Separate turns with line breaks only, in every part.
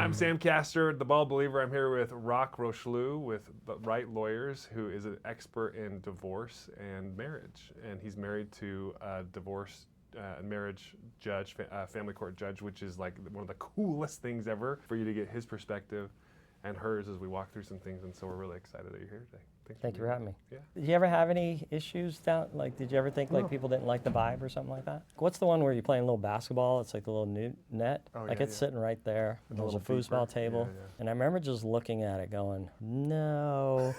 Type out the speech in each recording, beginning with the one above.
I'm Sam Castor, the Bald Believer. I'm here with Rock Rocheleau with the Right Lawyers, who is an expert in divorce and marriage. And he's married to a divorce and marriage judge, family court judge, which is like one of the coolest things ever for you to get his perspective and hers as we walk through some things. And so we're really excited that you're here today.
Thank you for having me.
Yeah.
Did you ever have any issues down? Like, did you ever think like people didn't like the vibe or something like that? What's the one where you're playing a little basketball? It's like the little net.
Oh,
like
yeah,
it's sitting right there.
With
There's
a
a
little
foosball
beeper.
table,
Yeah.
and I remember just looking at it, going, "No."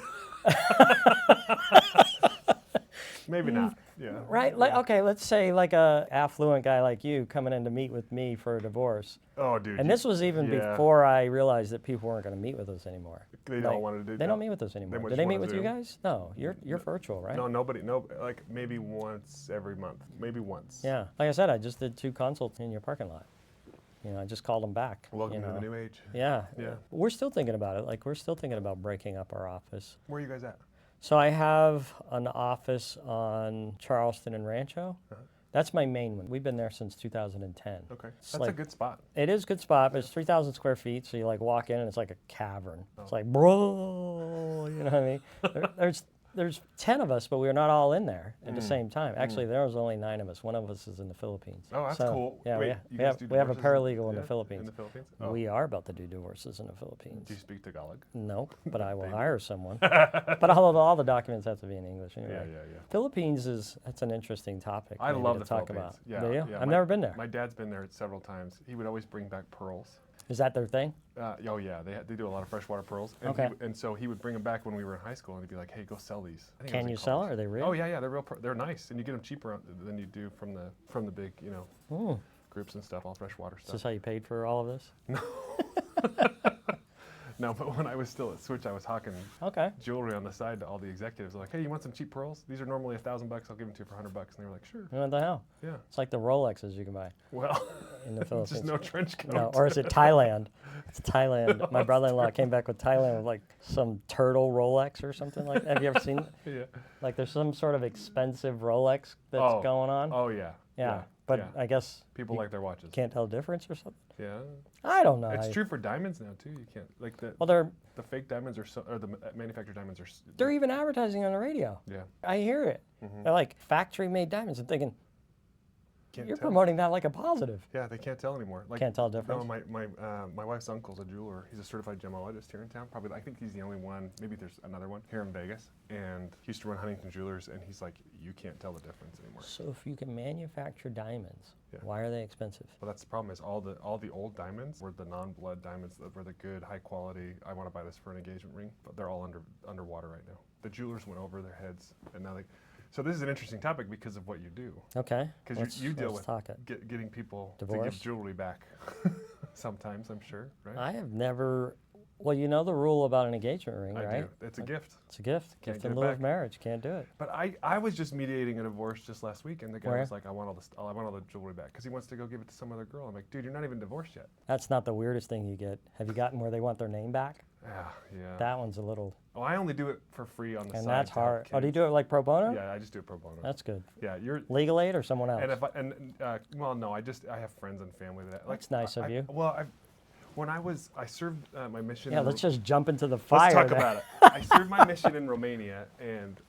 Maybe not. Yeah.
Right? Like, okay, let's say like a affluent guy like you coming in to meet with me for a divorce.
Oh, dude.
And this was even before I realized that people weren't going to meet with us anymore.
They don't want to do that.
They don't meet with us anymore. Do they meet with you guys? No, you're virtual, right?
No, nobody. No, like maybe once every month. Maybe once.
Yeah. Like I said, I just did 2 consults in your parking lot. You know, I just called them back.
Welcome to the new age.
Yeah.
Yeah.
We're still thinking about it. Like, we're still thinking about breaking up our office.
Where are you guys at?
So I have an office on Charleston and Rancho. That's my main one. We've been there since 2010.
Okay.
It's
That's
like,
a good spot.
It is a good spot, but it's 3,000 square feet, so you like walk in and it's like a cavern. It's like, bro, you know what I mean? There's 10 of us, but we're not all in there at the same time. Actually, there was only 9 of us. One of us is in the Philippines.
Oh, that's
So,
cool.
Yeah,
Wait,
we have a paralegal in the Philippines.
In the Philippines? Oh.
We are about to do divorces in the Philippines.
Do you speak Tagalog?
Nope, but I will hire someone. But all the documents have to be in English anyway.
Yeah.
Philippines that's an interesting topic.
I
maybe
love
to
the
talk
Philippines.
about.
Yeah,
Do you?
yeah.
I've never been there.
My dad's been there several times. He would always bring back pearls.
Is that their thing?
Oh yeah, they do a lot of freshwater pearls. And
Okay.
and so he would bring them back when we were in high school, and he'd be like, "Hey, go sell these." I think it was
Can
in
you sell?
college.
Are they real?
Oh yeah, they're real. They're nice, and you get them cheaper than you do from the big groups and stuff, all freshwater
Is
stuff.
this how you paid for all of this?
No, but when I was still at Switch, I was hawking jewelry on the side to all the executives. Like, hey, you want some cheap pearls? These are normally $1,000. I'll give them to you for $100. And they were like, sure.
What the hell?
Yeah.
It's like the Rolexes you can buy
Well,
in the Philippines.
just no trench coat.
No, or is it Thailand? It's Thailand. My brother-in-law came back with Thailand with like some turtle Rolex or something like that. Have you ever seen it?
Yeah.
Like there's some sort of expensive Rolex that's going on.
Oh yeah.
Yeah. But I guess
people like their watches.
Can't tell the difference or something.
Yeah.
I don't know.
It's true for diamonds now too. You can't like the.
Well,
the fake diamonds or the manufactured diamonds are.
They're even advertising on the radio.
Yeah.
I hear it. They're like factory-made diamonds. I'm thinking, you're
tell.
promoting that like a positive.
Yeah, they can't tell anymore. Like,
can't tell the difference.
No, my wife's uncle's a jeweler. He's a certified gemologist here in town. Probably, I think he's the only one. Maybe there's another one here in Vegas. And he used to run Huntington Jewelers, and he's like, you can't tell the difference anymore.
So if you can manufacture diamonds, why are they expensive?
Well, that's the problem. Is all the old diamonds were the non-blood diamonds that were the good, high quality. I want to buy this for an engagement ring, but they're all underwater right now. The jewelers went over their heads, and now they. So this is an interesting topic because of what you do.
Okay.
Because you deal with
it.
getting people
Divorce?
to give jewelry back. Sometimes, I'm sure, right?
I have never. Well, you know the rule about an engagement ring,
I
right?
do. It's a gift.
It's a gift.
Can't
Gift
get
in
it
lieu
back.
of marriage. Can't do it.
But I was just mediating a divorce just last week, and the guy
Where?
was like, I want all the jewelry back because he wants to go give it to some other girl. I'm like, dude, you're not even divorced yet.
That's not the weirdest thing you get. Have you gotten where they want their name back?
Yeah.
That one's a little.
Oh, I only do it for free on the side.
And that's
to help
hard. Oh, do you
kids.
do it like pro bono?
Yeah, I just do it pro bono.
That's good.
Yeah, you're.
Legal aid or someone else?
Well, no, I have friends and family that. Like,
That's nice of you.
Well, when I served my mission.
Yeah, let's just jump into the fire.
Let's talk
there.
about it. I served my mission in Romania and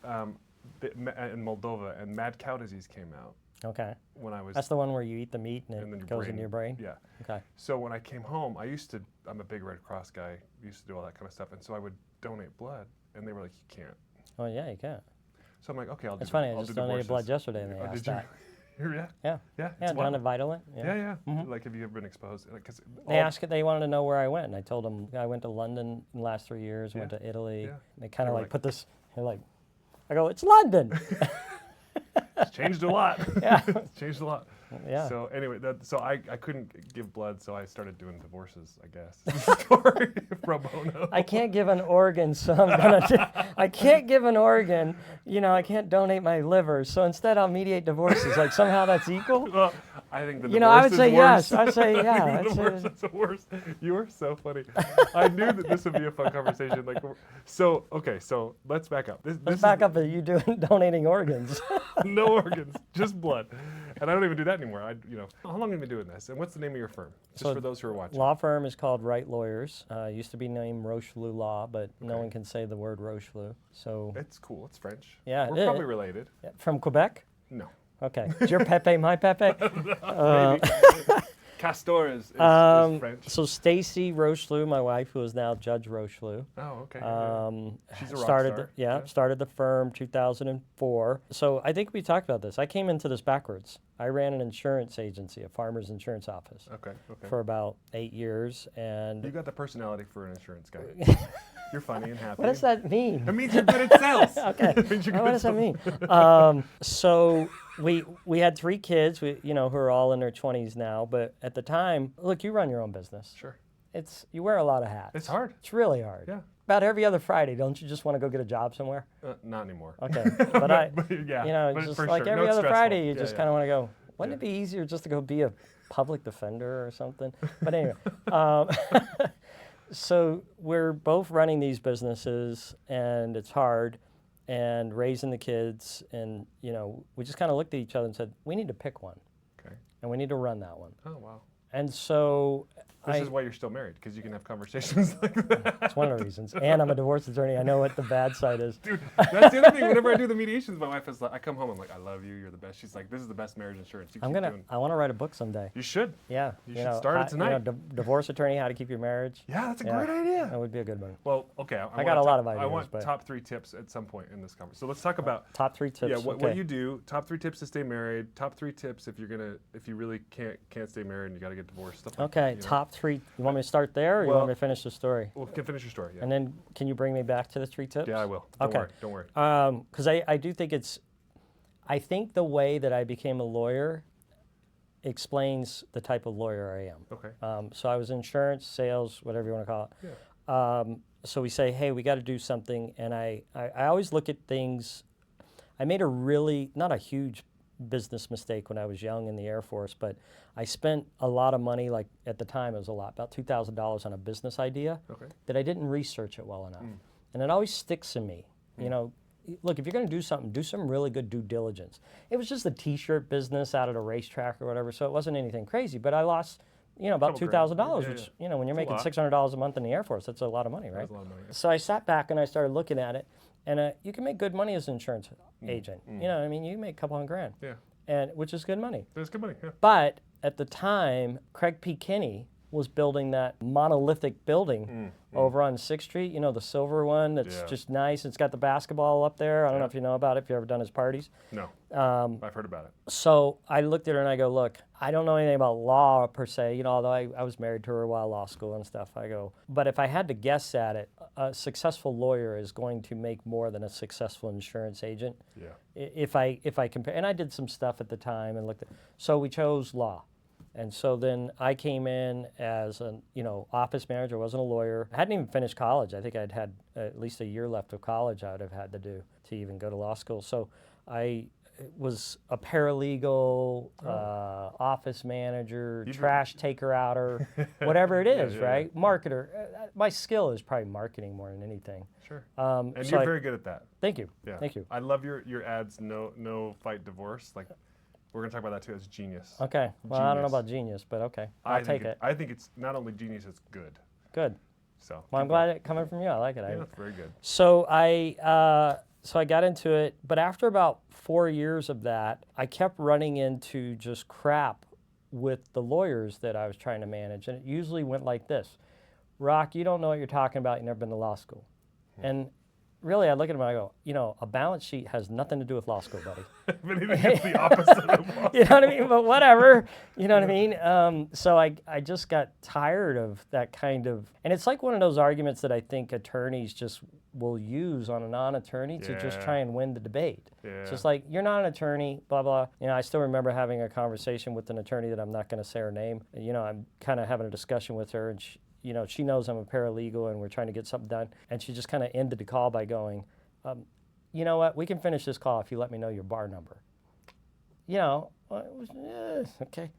in Moldova, and mad cow disease came out.
Okay.
When I was.
That's the one where you eat the meat and
then
it
your
goes
brain,
into your brain?
Yeah.
Okay.
So when I came home, I'm a big Red Cross guy, used to do all that kind of stuff, and so I would donate blood, and they were like, you can't.
Oh, yeah, you can.
So I'm like, okay, I'll do.
It's funny, I
I'll
just
do
donated blood
divorces.
yesterday and they asked
did
that.
you? Yeah.
Yeah.
Yeah.
Yeah, down at Vitalant.
Yeah. Like, have you ever been exposed? Like,
They wanted to know where I went, and I told them I went to London in the last 3 years, went to Italy.
Yeah.
They kind of
They're
like put this, they're like, I go, it's London.
It's changed a lot.
Yeah.
It's changed a lot.
Yeah.
So anyway, so I couldn't give blood, so I started doing divorces, I guess. Story pro bono.
I can't give an organ, so I'm gonna. I can't give an organ. You know, I can't donate my liver, so instead I'll mediate divorces. Like somehow that's equal.
Well, I think the
You know, I would
divorce
say
is worse.
yes. I'd say
I
yeah.
think the divorce is worse. You are so funny. I knew that this would be a fun conversation. Like, so okay, so let's back up.
Let's back up. Are you doing donating organs?
No organs, just blood. And I don't even do that anymore. How long have you been doing this? And what's the name of your firm? Just
So
for those who are watching.
Law firm is called Wright Lawyers. Used to be named Rocheleau Law, but no
Okay.
one can say the word Rocheleau. So
It's cool. It's French.
Yeah,
We're probably related.
from Quebec?
No.
Okay. Is your Pepe my Pepe?
Maybe. Castor is French.
So Stacy Rocheleau, my wife, who is now Judge Rocheleau.
Oh, okay. She's a rock
Started
star.
started the firm 2004. So I think we talked about this. I came into this backwards. I ran an insurance agency, a farmer's insurance office,
Okay.
for about 8 years, and
You got the personality for an insurance guy. You're funny and happy.
what does that mean?
It means you're good at sales.
Okay.
It means you're good
What
at
does that
sales.
mean? So we had 3 kids, who are all in their 20s now. But at the time, look, you run your own business.
Sure.
You wear a lot of hats.
It's hard.
It's really hard.
Yeah.
About every other Friday, don't you just want to go get a job somewhere?
Not anymore.
Okay. But
yeah. But
just
for
like
sure.
every
No, it's
other
stressful.
Friday, you
Yeah,
just
yeah.
kind of want to go. Wouldn't it
Yeah.
be easier just to go be a public defender or something? But anyway. So we're both running these businesses, and it's hard, and raising the kids, and we just kind of looked at each other and said, we need to pick one,
Okay.
and we need to run that one.
Oh, wow.
And so
This is why you're still married, because you can have conversations like that.
that's one of the reasons. And I'm a divorce attorney. I know what the bad side is.
Dude, that's the other thing. Whenever I do the mediations, my wife is like, I come home, I'm like, I love you, you're the best. She's like, this is the best marriage insurance. You keep doing.
I want to write a book someday.
You should.
Yeah.
You should start it tonight.
Divorce attorney, how to keep your marriage.
Yeah, that's a
Yeah.
great idea.
That would be a good one.
Well, okay.
I got a lot of
I
ideas,
want
but-
top 3 tips at some point in this conversation. So let's talk about
Top 3 tips.
yeah, what
okay.
you do. Top 3 tips to stay married. Top 3 tips if you really can't stay married and you got to get divorced. Stuff like
Okay,
that,
top 3. You want me to start there, or you
Well-
want me to finish the story?
Well, can finish your story. Yeah.
And then can you bring me back to the 3 tips?
Yeah, I will.
Okay.
Don't worry.
Because I do think I think the way that I became a lawyer explains the type of lawyer I am.
Okay.
So I was insurance, sales, whatever you want to call it.
Yeah.
So we say, hey, we got to do something. And I always look at things. I made a really, not a huge business mistake when I was young in the Air Force, but I spent a lot of money, like at the time it was a lot, about $2,000 on a business idea
Okay.
that I didn't research it well enough. And it always sticks in me. Look, if you're going to do something, do some really good due diligence. It was just a T-shirt business out at a racetrack or whatever, so it wasn't anything crazy. But I lost, about
Couple
$2,000,
grand. Yeah,
which, when you're
It's a
making
lot.
$600 a month in the Air Force, that's a lot of money, right?
That's a lot of money.
So I sat back and I started looking at it, and you can make good money as an insurance agent. You know what I mean? You can make a couple $100,000,
Yeah.
which is good money.
That's good money. Yeah.
But at the time, Craig P. Kinney was building that monolithic building over on 6th Street, the silver one that's
Yeah.
just nice. It's got the basketball up there. I don't know
Yeah.
if you know about it, if you've ever done his parties.
No. I've heard about it.
So I looked at her and I go, look, I don't know anything about law per se, although I was married to her while law school and stuff. I go, but if I had to guess at it, a successful lawyer is going to make more than a successful insurance agent.
Yeah.
If I compare, and I did some stuff at the time and looked at, so we chose law. And so then I came in as an, office manager. I wasn't a lawyer. I hadn't even finished college. I think I'd had at least a year left of college I would have had to do to even go to law school. So I was a paralegal, office manager, trash taker-outer, whatever it is, right?
Yeah.
Marketer. My skill is probably marketing more than anything.
Sure.
And
And you're very good at that.
Thank you.
Yeah.
Thank you.
I love your ads. No fight divorce. Like, we're gonna talk about that too. It's genius.
Okay. Well, I don't know
Genius.
about genius, but okay. I'll take it.
I think it's not only genius, it's good.
Good.
So.
Well, I'm glad it coming from you. I like it.
Yeah, that's very good.
So I got into it, but after about 4 years of that, I kept running into just crap with the lawyers that I was trying to manage, and it usually went like this: Rock, you don't know what you're talking about. You've never been to law school, and really, I look at him and I go, a balance sheet has nothing to do with law school, buddy.
If anything, it's the opposite of law.
You know what I mean? But whatever. You know what I mean? So I just got tired of that kind of, and it's like one of those arguments that I think attorneys just will use on a non-attorney to just
Yeah.
try and win the debate.
Yeah.
It's just like, you're not an attorney, blah, blah. I still remember having a conversation with an attorney that I'm not going to say her name. I'm kind of having a discussion with her, and she knows I'm a paralegal and we're trying to get something done. And she just kind of ended the call by going, you know what, we can finish this call if you let me know your bar number. Okay.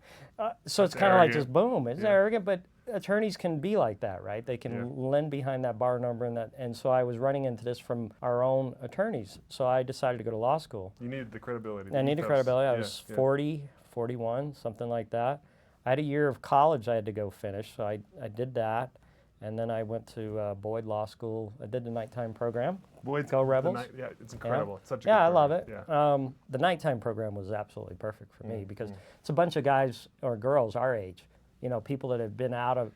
So it's kind of like just boom. It's arrogant, but attorneys can be like that, right? They can lend behind that bar number and so I was running into this from our own attorneys. So I decided to go to law school.
You needed the credibility.
I needed credibility. I was 40, 41, something like that. I had a year of college I had to go finish, so I did that. And then I went to Boyd Law School. I did the nighttime program.
Boyd's
Go Rebels.
Yeah, it's incredible. It's such a
Yeah,
good
I love
program.
it.
Yeah.
The nighttime program was absolutely perfect for me because it's a bunch of guys or girls our age, people that have been out of,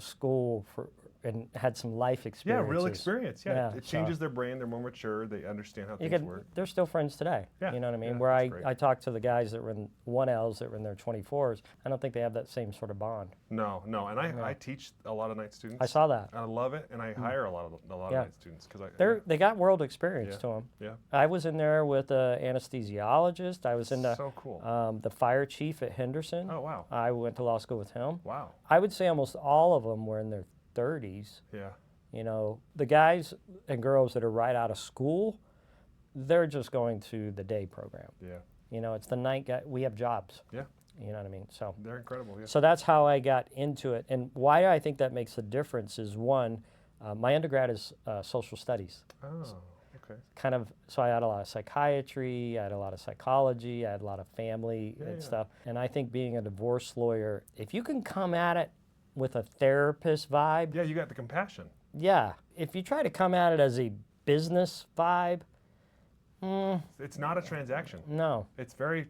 school and had some life
Yeah,
experiences.
real experience. Yeah,
Yeah,
it changes their brain. They're more mature. They understand how things work.
They're still friends today.
Yeah,
You know what I mean?
yeah,
Where
that's great.
I talk to the guys that were in 1Ls that were in their 24s, I don't think they have that same sort of bond.
No, and I teach a lot of night students.
I saw that.
I love it, and I hire a lot of night students because
They got world experience to them.
Yeah.
I was in there with an anesthesiologist. I was in the
So cool.
the fire chief at Henderson.
Oh, wow.
I went to law school with him.
Wow.
I would say almost all of them were in their 30s.
Yeah.
The guys and girls that are right out of school, they're just going to the day program.
Yeah.
It's the night guy. We have jobs.
Yeah.
You know what I mean? So
They're incredible. Yeah.
So that's how I got into it. And why I think that makes a difference is one, my undergrad is social studies.
Oh, okay.
So I had a lot of psychiatry, I had a lot of psychology, I had a lot of family
Yeah.
stuff. And I think being a divorce lawyer, if you can come at it with a therapist vibe,
Yeah, you got the compassion.
yeah. If you try to come at it as a business vibe,
It's not a transaction.
no.
It's very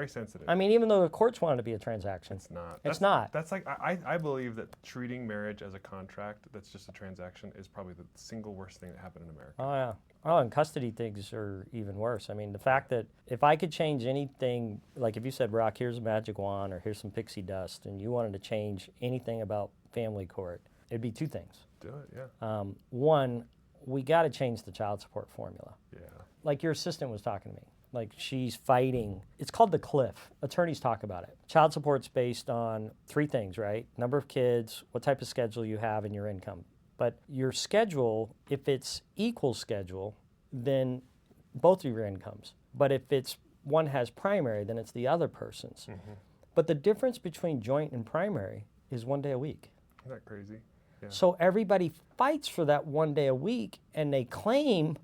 sensitive.
I mean, even though the courts want it to be a transaction,
It's not.
It's not.
That's like I believe that treating marriage as a contract that's just a transaction is probably the single worst thing that happened in America.
Oh, yeah. Oh, and custody things are even worse. I mean, the fact that if I could change anything, like if you said, Rock, here's a magic wand or here's some pixie dust, and you wanted to change anything about family court, it'd be two things.
Do it, yeah.
One, we got to change the child support formula.
Yeah.
Like your assistant was talking to me. Like she's fighting. It's called the cliff. Attorneys talk about it. Child support's based on three things, right? Number of kids, what type of schedule you have, and your income. But your schedule, if it's equal schedule, then both of your incomes. But if it's one has primary, then it's the other person's. But the difference between joint and primary is 1 day a week.
Isn't that crazy? Yeah.
So everybody fights for that 1 day a week, and they claim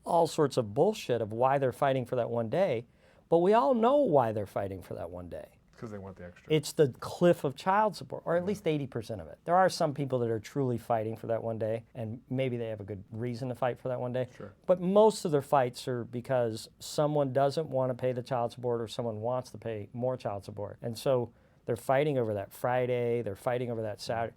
all sorts of bullshit of why they're fighting for that 1 day, but we all know why they're fighting for that 1 day.
Because they want the extra.
It's the cliff of child support, or at least 80% of it. There are some people that are truly fighting for that 1 day, and maybe they have a good reason to fight for that 1 day.
Sure.
But most of their fights are because someone doesn't want to pay the child support or someone wants to pay more child support. And so they're fighting over that Friday, they're fighting over that Saturday.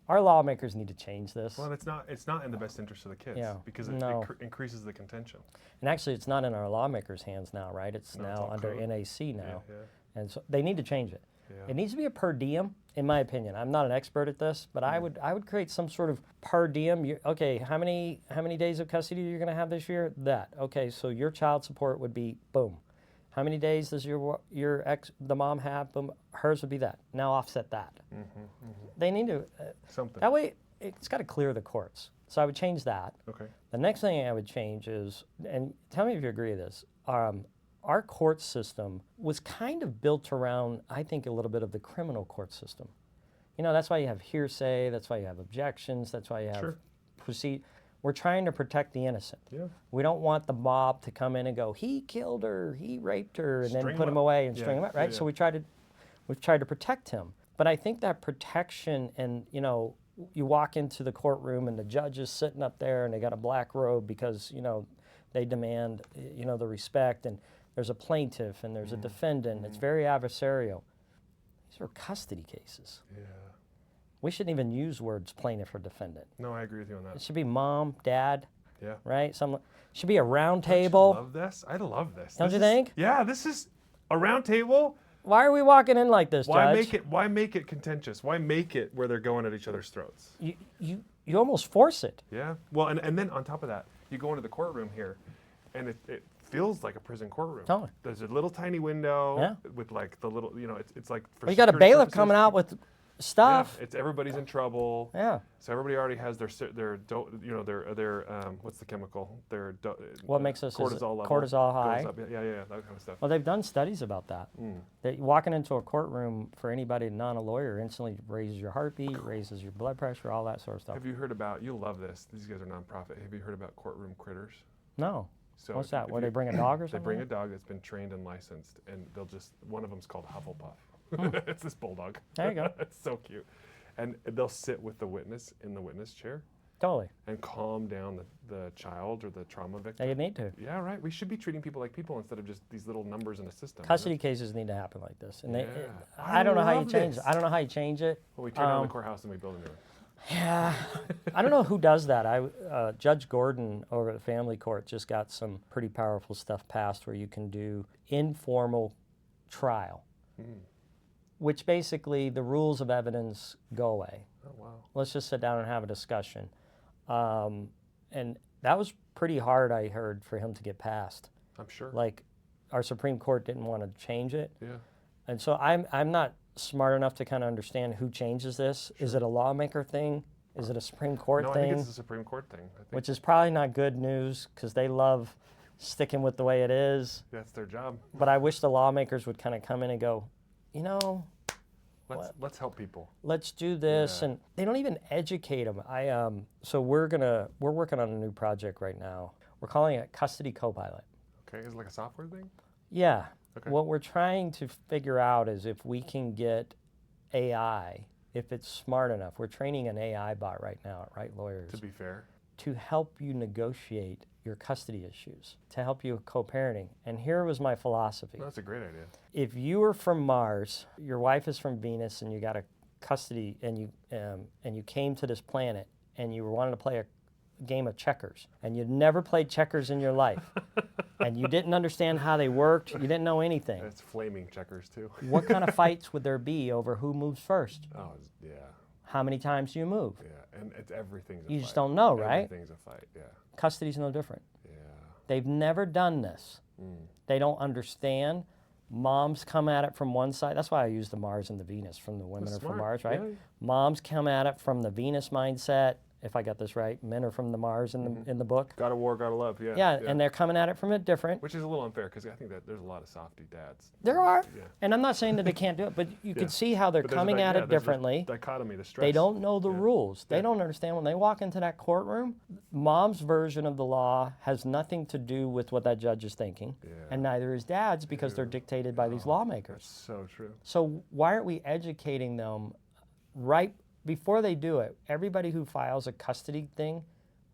Our lawmakers need to change this.
Well, it's not in the best interest of the kids because it increases the contention.
And actually, it's not in our lawmakers' hands now, right? It's
No,
now
it's all
under
code.
NAC now.
Yeah.
And so they need to change it.
Yeah.
It needs to be a per diem, in my opinion. I'm not an expert at this, but I would create some sort of per diem. Okay, how many days of custody are you going to have this year? That. Okay, so your child support would be boom. How many days does the mom have? Boom. Hers would be that. Now offset that. They need to.
Something.
That way, it's got to clear the courts. So I would change that.
Okay.
The next thing I would change is, and tell me if you agree with this, our court system was kind of built around, I think, a little bit of the criminal court system. That's why you have hearsay, that's why you have objections, that's why you have proceed. We're trying to protect the innocent.
Yeah.
We don't want the mob to come in and go, he killed her, he raped her, and then
String
put
him
him
up.
away and
Yeah,
string him up,
yeah,
right?
yeah.
So we've tried to protect him. But I think that protection and, you walk into the courtroom and the judge is sitting up there and they got a black robe because, they demand, the respect, and there's a plaintiff and there's a defendant. It's very adversarial. These are custody cases.
Yeah.
We shouldn't even use words plaintiff or defendant.
No, I agree with you on
It
that.
should be mom, dad,
Yeah.
right? Should be a round
Don't you
table.
love this? I love this.
Don't
This
you
is-
think?
Yeah, this is a round table.
Why are we walking in like this,
Why
Judge?
Why make it contentious? Why make it where they're going at each other's throats?
You almost force it.
Yeah. Well, and then on top of that, you go into the courtroom here, and it feels like a prison courtroom.
Totally.
There's a little tiny window
Yeah.
with like the little, it's like for
Well, you got a
security
bailiff
purposes.
coming out with
Yeah,
stuff.
it's everybody's in trouble.
Yeah.
So everybody already has their what's the chemical?
What makes us
cortisol level
cortisol high.
goes up. Yeah, that kind of stuff.
Well, they've done studies about that. That walking into a courtroom for anybody not a lawyer instantly raises your heartbeat, raises your blood pressure, all that sort of stuff.
Have you heard about? You'll love this. These guys are nonprofit. Have you heard about courtroom critters?
No.
So
What's that?
if
Where
you-
they bring a dog or
They
something?
bring a dog that's been trained and licensed, and they'll just, one of them's called Hufflepuff. It's this bulldog.
There you go.
It's so cute. And they'll sit with the witness in the witness chair
Totally.
and calm down the child or the trauma victim.
They need to.
Yeah, right. We should be treating people like people instead of just these little numbers in a system.
Custody cases need to happen like this, and
Yeah.
I don't know how you
love
change
this.
it. I don't know how you change it.
Well, we tear down the courthouse and we build a new one.
Yeah, I don't know who does that. Judge Gordon over at the family court just got some pretty powerful stuff passed where you can do informal trial, which basically the rules of evidence go away.
Oh, wow.
Let's just sit down and have a discussion. And that was pretty hard, I heard, for him to get passed.
I'm sure.
Like, our Supreme Court didn't want to change it.
Yeah.
And so I'm not smart enough to kind of understand who changes this. Is it a lawmaker thing? Is it a Supreme Court
No, I
thing?
think it's a Supreme Court thing. I think
Which is probably not good news because they love sticking with the way it is.
that's their job.
But I wish the lawmakers would kind of come in and go, you know,
Let's help people.
let's do this.
Yeah.
And they don't even educate them. So we're working on a new project right now. We're calling it Custody Copilot.
Okay, is it like a software thing?
Yeah.
Okay.
What we're trying to figure out is if we can get AI, if it's smart enough. We're training an AI bot right now at Right Lawyers
To be fair.
to help you negotiate your custody issues, to help you with co-parenting. And here was my philosophy.
No, that's a great idea.
If you are from Mars, your wife is from Venus, and you got a custody, and you came to this planet, and you wanted to play a game of checkers, and you'd never played checkers in your life, and you didn't understand how they worked, you didn't know anything.
It's flaming checkers too.
What kind of fights would there be over who moves first?
Oh, yeah.
How many times do you move?
Yeah, and everything's a fight.
You just don't know, right?
Everything's a fight, yeah.
Custody's no different.
Yeah.
They've never done this.
Mm.
They don't understand. Moms come at it from one side. That's why I use the Mars and the Venus from the women
That's
are from
smart.
Mars, right?
Yeah.
Moms come at it from the Venus mindset. If I got this right, men are from the Mars in the book.
Gotta war, gotta love, yeah.
Yeah, and they're coming at it from a different.
Which is a little unfair because I think that there's a lot of softy dads.
There are,
Yeah.
and I'm not saying that they can't do it, but you
Yeah.
can see how they're
But there's
coming
that-
at
yeah,
it
there's the
differently.
dichotomy, the stress.
They don't know the
Yeah.
rules. They
Yeah.
don't understand when they walk into that courtroom. Mom's version of the law has nothing to do with what that judge is thinking,
Yeah.
and neither is dad's because they're dictated by these
That's
lawmakers.
so true.
So why aren't we educating them right before they do it? Everybody who files a custody thing,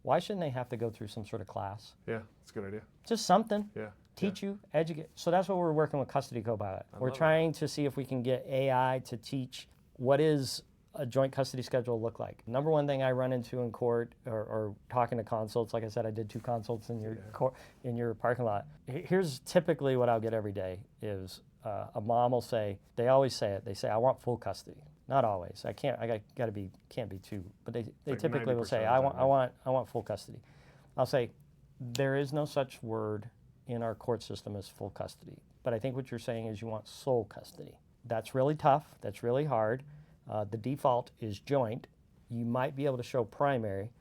why shouldn't they have to go through some sort of class?
Yeah, it's a good idea.
Just something.
Yeah.
Teach you, educate. So that's what we're working with Custody Copilot. We're
love
trying to see if we can get AI to teach what is a joint custody schedule look like. Number one thing I run into in court or talking to consults, like I said, I did 2 consults in your in your parking lot. Here's typically what I'll get every day is a mom will say, they always say it, they say, I want full custody. Not always. Can't be 2, but they
like
typically will
90%
say,
of the time,
I want full custody. I'll say, there is no such word in our court system as full custody. But I think what you're saying is you want sole custody. That's really tough. That's really hard. The default is joint. You might be able to show primary.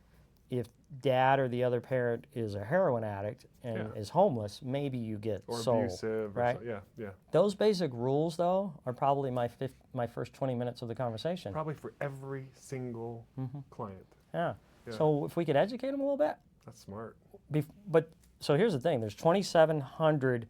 If dad or the other parent is a heroin addict and is homeless, maybe you get
Or
sole.
abusive.
right?
Yeah.
Those basic rules, though, are probably my first 20 minutes of the conversation.
Probably for every single client.
Yeah.
Yeah.
So if we could educate them a little bit.
That's smart.
But so here's the thing: there's 2,700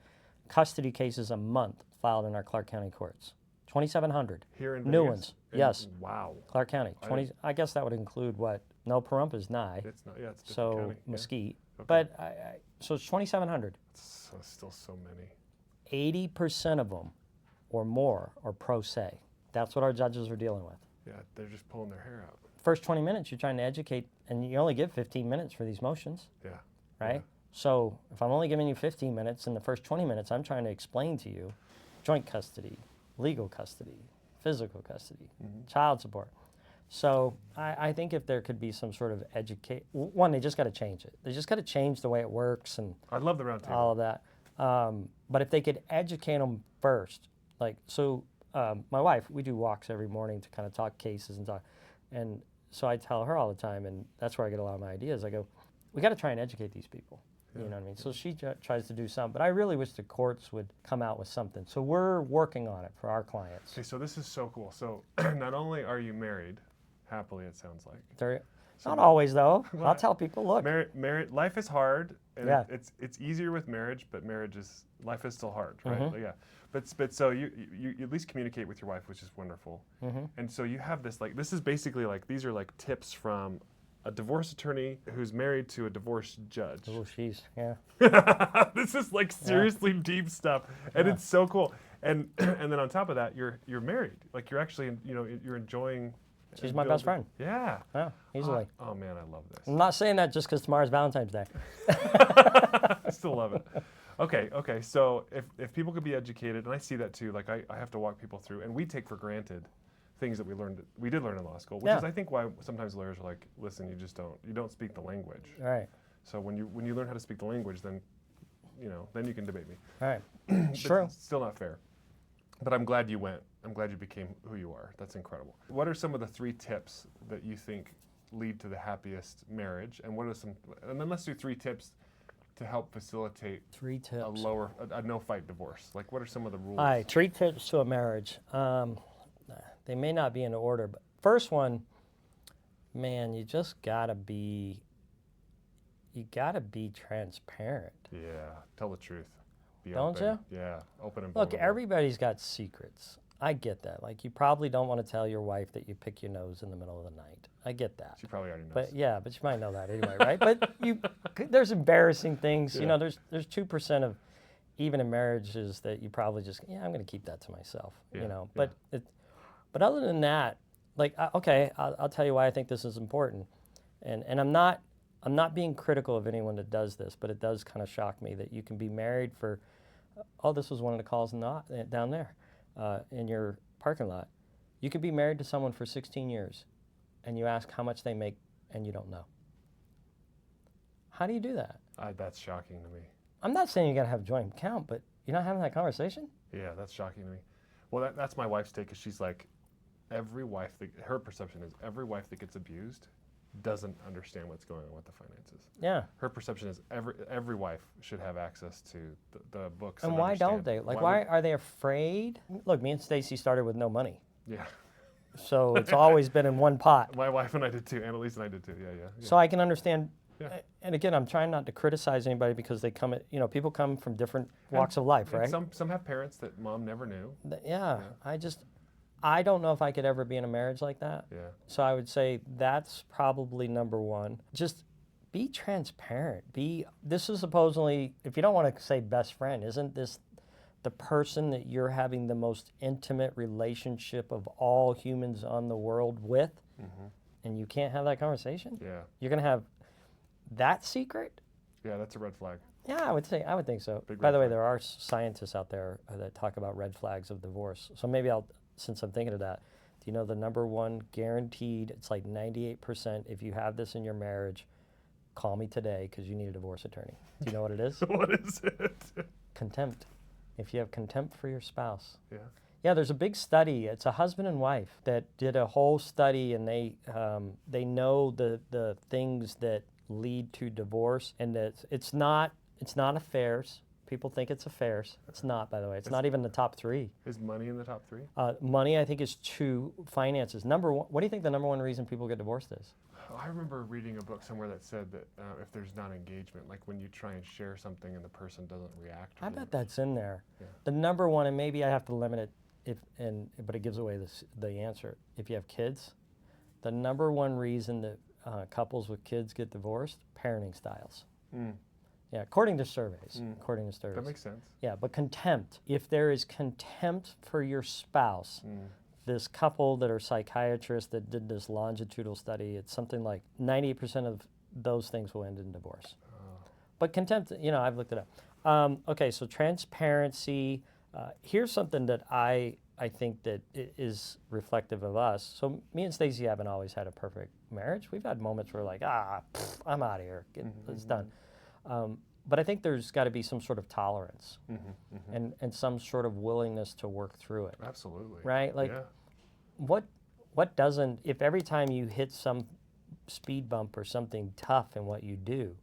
custody cases a month filed in our Clark County courts. 2,700
Here in
new
Vegas?
ones.
And-
Yes,
Wow.
Clark County. I guess that would include what? No, Pahrump Nye.
It's not. Yeah, it's a different
So
county. Yeah.
Mesquite.
Okay.
But so it's 2,700.
So, still so many.
80% of them, or more, are pro se. That's what our judges are dealing with.
Yeah, they're just pulling their hair out.
First 20 minutes, you're trying to educate, and you only give 15 minutes for these motions.
Yeah.
Right? So if I'm only giving you 15 minutes, in the first 20 minutes, I'm trying to explain to you joint custody, legal custody, physical custody, child support. So I think if there could be some sort of one, they just got to change it. They just got to change the way it works and
I love the round table.
all of that. But if they could educate them first, my wife, we do walks every morning to kind of talk cases and so I tell her all the time, and that's where I get a lot of my ideas. I go, we got to try and educate these people. You know what I mean? So she tries to do some, but I really wish the courts would come out with something. So we're working on it for our clients.
Okay, so this is so cool. So not only are you married, happily it sounds like.
Not always though.
Well,
I'll tell people, look,
Married, life is hard. And
Yeah.
it's easier with marriage, but life is still hard, right? Like, yeah. But so you at least communicate with your wife, which is wonderful. And so you have this, like, this is basically like, these are like tips from a divorce attorney who's married to a divorce judge.
Oh, jeez, yeah.
This is like seriously deep stuff, and it's so cool. And and then on top of that, you're married. Like, you're actually, you're enjoying.
She's my best friend.
Yeah.
Yeah, easily.
Oh man, I love this.
I'm not saying that just because tomorrow's Valentine's Day.
I still love it. Okay. So if people could be educated, and I see that too. Like, I have to walk people through, and we take for granted things that we did learn in law school, which is I think why sometimes lawyers are like, listen, you don't speak the language.
Right.
So when you learn how to speak the language, then then you can debate me.
Right. It's true.
It's still not fair. But I'm glad you went. I'm glad you became who you are. That's incredible. What are some of the 3 tips that you think lead to the happiest marriage? And and then let's do 3 tips to help facilitate
3 tips.
a no-fight divorce. Like, what are some of the rules?
All right, 3 tips to a marriage. They may not be in order, but first one, man, you just gotta be transparent.
Yeah, tell the truth. Be
Don't
open.
you?
Yeah, open and
Look,
vulnerable.
everybody's got secrets. I get that. Like, you probably don't want to tell your wife that you pick your nose in the middle of the night. I get that.
She probably already knows.
But yeah, but you might know that anyway, right? But there's embarrassing things.
Yeah.
There's 2% of even in marriages that you probably just I'm going to keep that to myself.
Yeah,
But other than that, like, okay, I'll tell you why I think this is important, and I'm not being critical of anyone that does this, but it does kind of shock me that you can be married for. Oh, this was one of the calls down there in your parking lot. You could be married to someone for 16 years, and you ask how much they make, and you don't know. How do you do that?
That's shocking to me.
I'm not saying you got to have a joint account, but you're not having that conversation?
Yeah, that's shocking to me. Well, that's my wife's take, because she's like, her perception is every wife that gets abused doesn't understand what's going on with the finances.
Yeah.
Her perception is every wife should have access to the books.
And why don't they? Like, why are they afraid? Look, me and Stacy started with no money.
Yeah.
So it's always been in one pot.
My wife and I did too. Annalise and I did too. Yeah.
So I can understand.
Yeah.
And again, I'm trying not to criticize anybody because they come people come from different walks of life, right?
Some have parents that mom never knew.
Yeah. I don't know if I could ever be in a marriage like that.
Yeah.
So I would say that's probably number one. Just be transparent. This is supposedly, if you don't want to say best friend, isn't this the person that you're having the most intimate relationship of all humans on the world with? Mm-hmm. And you can't have that conversation?
Yeah.
You're going to have that secret?
Yeah, that's a red flag.
Yeah, I would think so.
Big
By the way,
red flag.
there are scientists out there that talk about red flags of divorce. So maybe since I'm thinking of that, do you know the number one guaranteed, it's like 98%, if you have this in your marriage, call me today because you need a divorce attorney. Do you know what it is?
What is it?
Contempt. If you have contempt for your spouse.
Yeah.
Yeah, there's a big study. It's a husband and wife that did a whole study, and they know the things that lead to divorce, and that it's not affairs. People think it's affairs. It's not, by the way. It's not even the top 3.
Is money in the top 3?
Money, I think, is 2. Finances. Number 1. What do you think the number 1 reason people get divorced is?
I remember reading a book somewhere that said that if there's non-engagement, like when you try and share something and the person doesn't react.
I bet that's in there.
Yeah.
The number 1, and maybe I have to limit it, but it gives away the answer. If you have kids, the number 1 reason that couples with kids get divorced, parenting styles. Mm. Yeah, according to surveys. According to surveys.
That makes sense.
Yeah, but contempt. If there is contempt for your spouse, this couple that are psychiatrists that did this longitudinal study, it's something like 98% of those things will end in divorce. Oh. But contempt, I've looked it up. Okay, so transparency. Here's something that I think that is reflective of us. So me and Stacey haven't always had a perfect marriage. We've had moments where we're like, I'm out of here. It's done. But I think there's got to be some sort of tolerance and some sort of willingness to work through it.
Absolutely.
Right? Like, what doesn't, if every time you hit some speed bump or something tough in what you do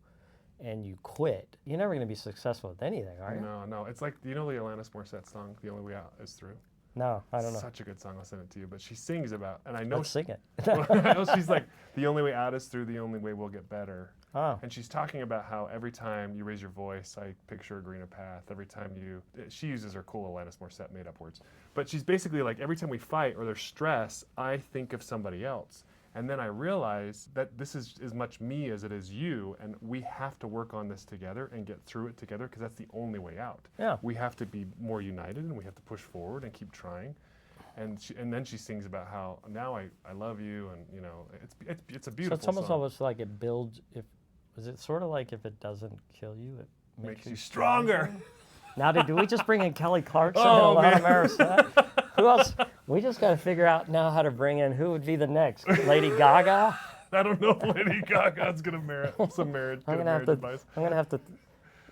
and you quit, you're never going to be successful with anything, are you?
No. It's like, the Alanis Morissette song, The Only Way Out Is Through?
No, I don't know.
Such a good song. I'll send it to you. But she sings about, and I know
Let's sing it.
I know she's like, the only way out is through, the only way we'll get better.
Oh.
And she's talking about how every time you raise your voice, I picture a greener path. Every time she uses her cool Alanis Morissette made up words. But she's basically like, every time we fight or there's stress, I think of somebody else. And then I realize that this is as much me as it is you, and we have to work on this together and get through it together, because that's the only way out.
Yeah.
We have to be more united, and we have to push forward and keep trying. And then she sings about how now I love you, and you know, it's a beautiful
So it's almost
song.
almost like it builds. Is it sort of like if it doesn't kill you, it
Makes you stronger.
Now, do we just bring in Kelly Clarkson
Oh,
and Alana
man.
Morissette? Who else? We just got to figure out now how to bring in who would be the next. Lady Gaga?
I don't know if Lady Gaga's gonna merit some marriage.
I'm
get a
gonna have
marriage
to.
advice.
I'm gonna have to.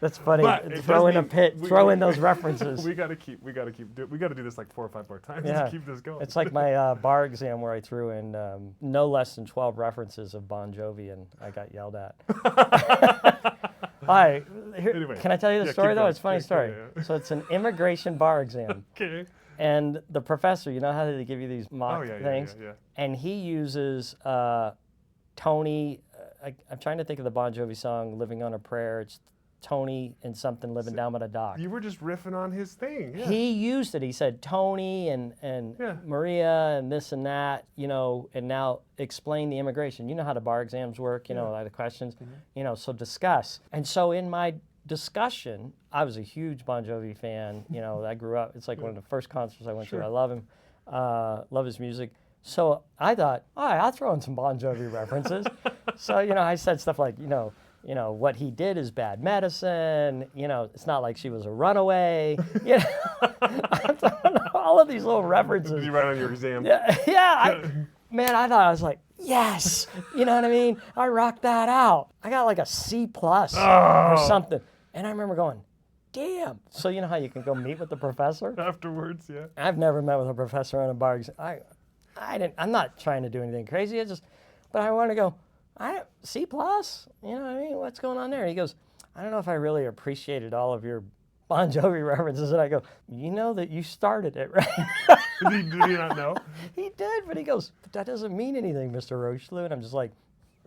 That's funny.
But it
Throw
does
in a
mean
pit. Throw in those references.
We gotta do this like 4 or 5 more times
Yeah.
to keep this going.
It's like my bar exam where I threw in no less than 12 references of Bon Jovi, and I got yelled at. All right.
Anyway,
Can I tell you the
yeah,
story
keep
though?
going.
It's a funny
Yeah,
story.
yeah.
So it's an immigration bar exam.
Okay.
And the professor, you know how they give you these mock
Oh yeah,
things?
yeah.
And he uses Tony, I'm trying to think of the Bon Jovi song, Living on a Prayer. It's Tony and something living down by the dock.
You were just riffing on his thing. Yeah.
He used it. He said Tony and
Yeah.
Maria and this and that, you know, and now explain the immigration. You know how the bar exams work, you know, the questions, you know, so discuss. And so in my discussion, I was a huge Bon Jovi fan. You know, I grew up. It's like one of the first concerts I went to. I love him, love his music. So I thought, all right, I'll throw in some Bon Jovi references. So, you know, I said stuff like, you know, what he did is bad medicine. You know, it's not like she was a runaway. You know, I'm throwing all of these little references.
Did you write on your exam?
Yeah. Man, I thought I was like, yes. You know what I mean? I rocked that out. I got like a C+ or something. And I remember going, damn. So you know how you can go meet with the professor?
Afterwards, yeah.
I've never met with a professor on a bar exam. I'm not trying to do anything crazy. But I want to go, C+? You know what I mean? What's going on there? He goes, I don't know if I really appreciated all of your Bon Jovi references. And I go, you know that you started it, right?
Did he not know?
He did, but he goes, but that doesn't mean anything, Mr. Rocheleau. And I'm just like,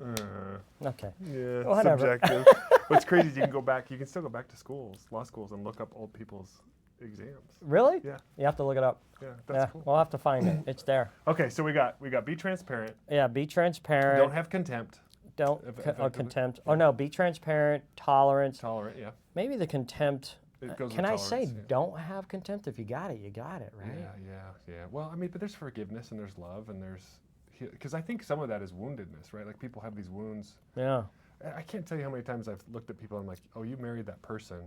okay.
Yeah,
Whatever.
subjective. What's crazy is you can still go back to schools, law schools, and look up old people's exams.
Really?
Yeah.
You have to look it up.
Yeah, that's cool.
We'll have to find it. It's there.
Okay, so we got be transparent.
Yeah, be transparent.
Don't have contempt.
Contempt. Oh no, be transparent, tolerance.
Tolerant, yeah.
Maybe the contempt.
It goes
Can
with
I say
tolerance, yeah.
don't have contempt? If you got it, you got it, right?
Yeah. Well, I mean, but there's forgiveness and there's love and there's, because I think some of that is woundedness, right? Like people have these wounds.
Yeah.
I can't tell you how many times I've looked at people and I'm like, oh, you married that person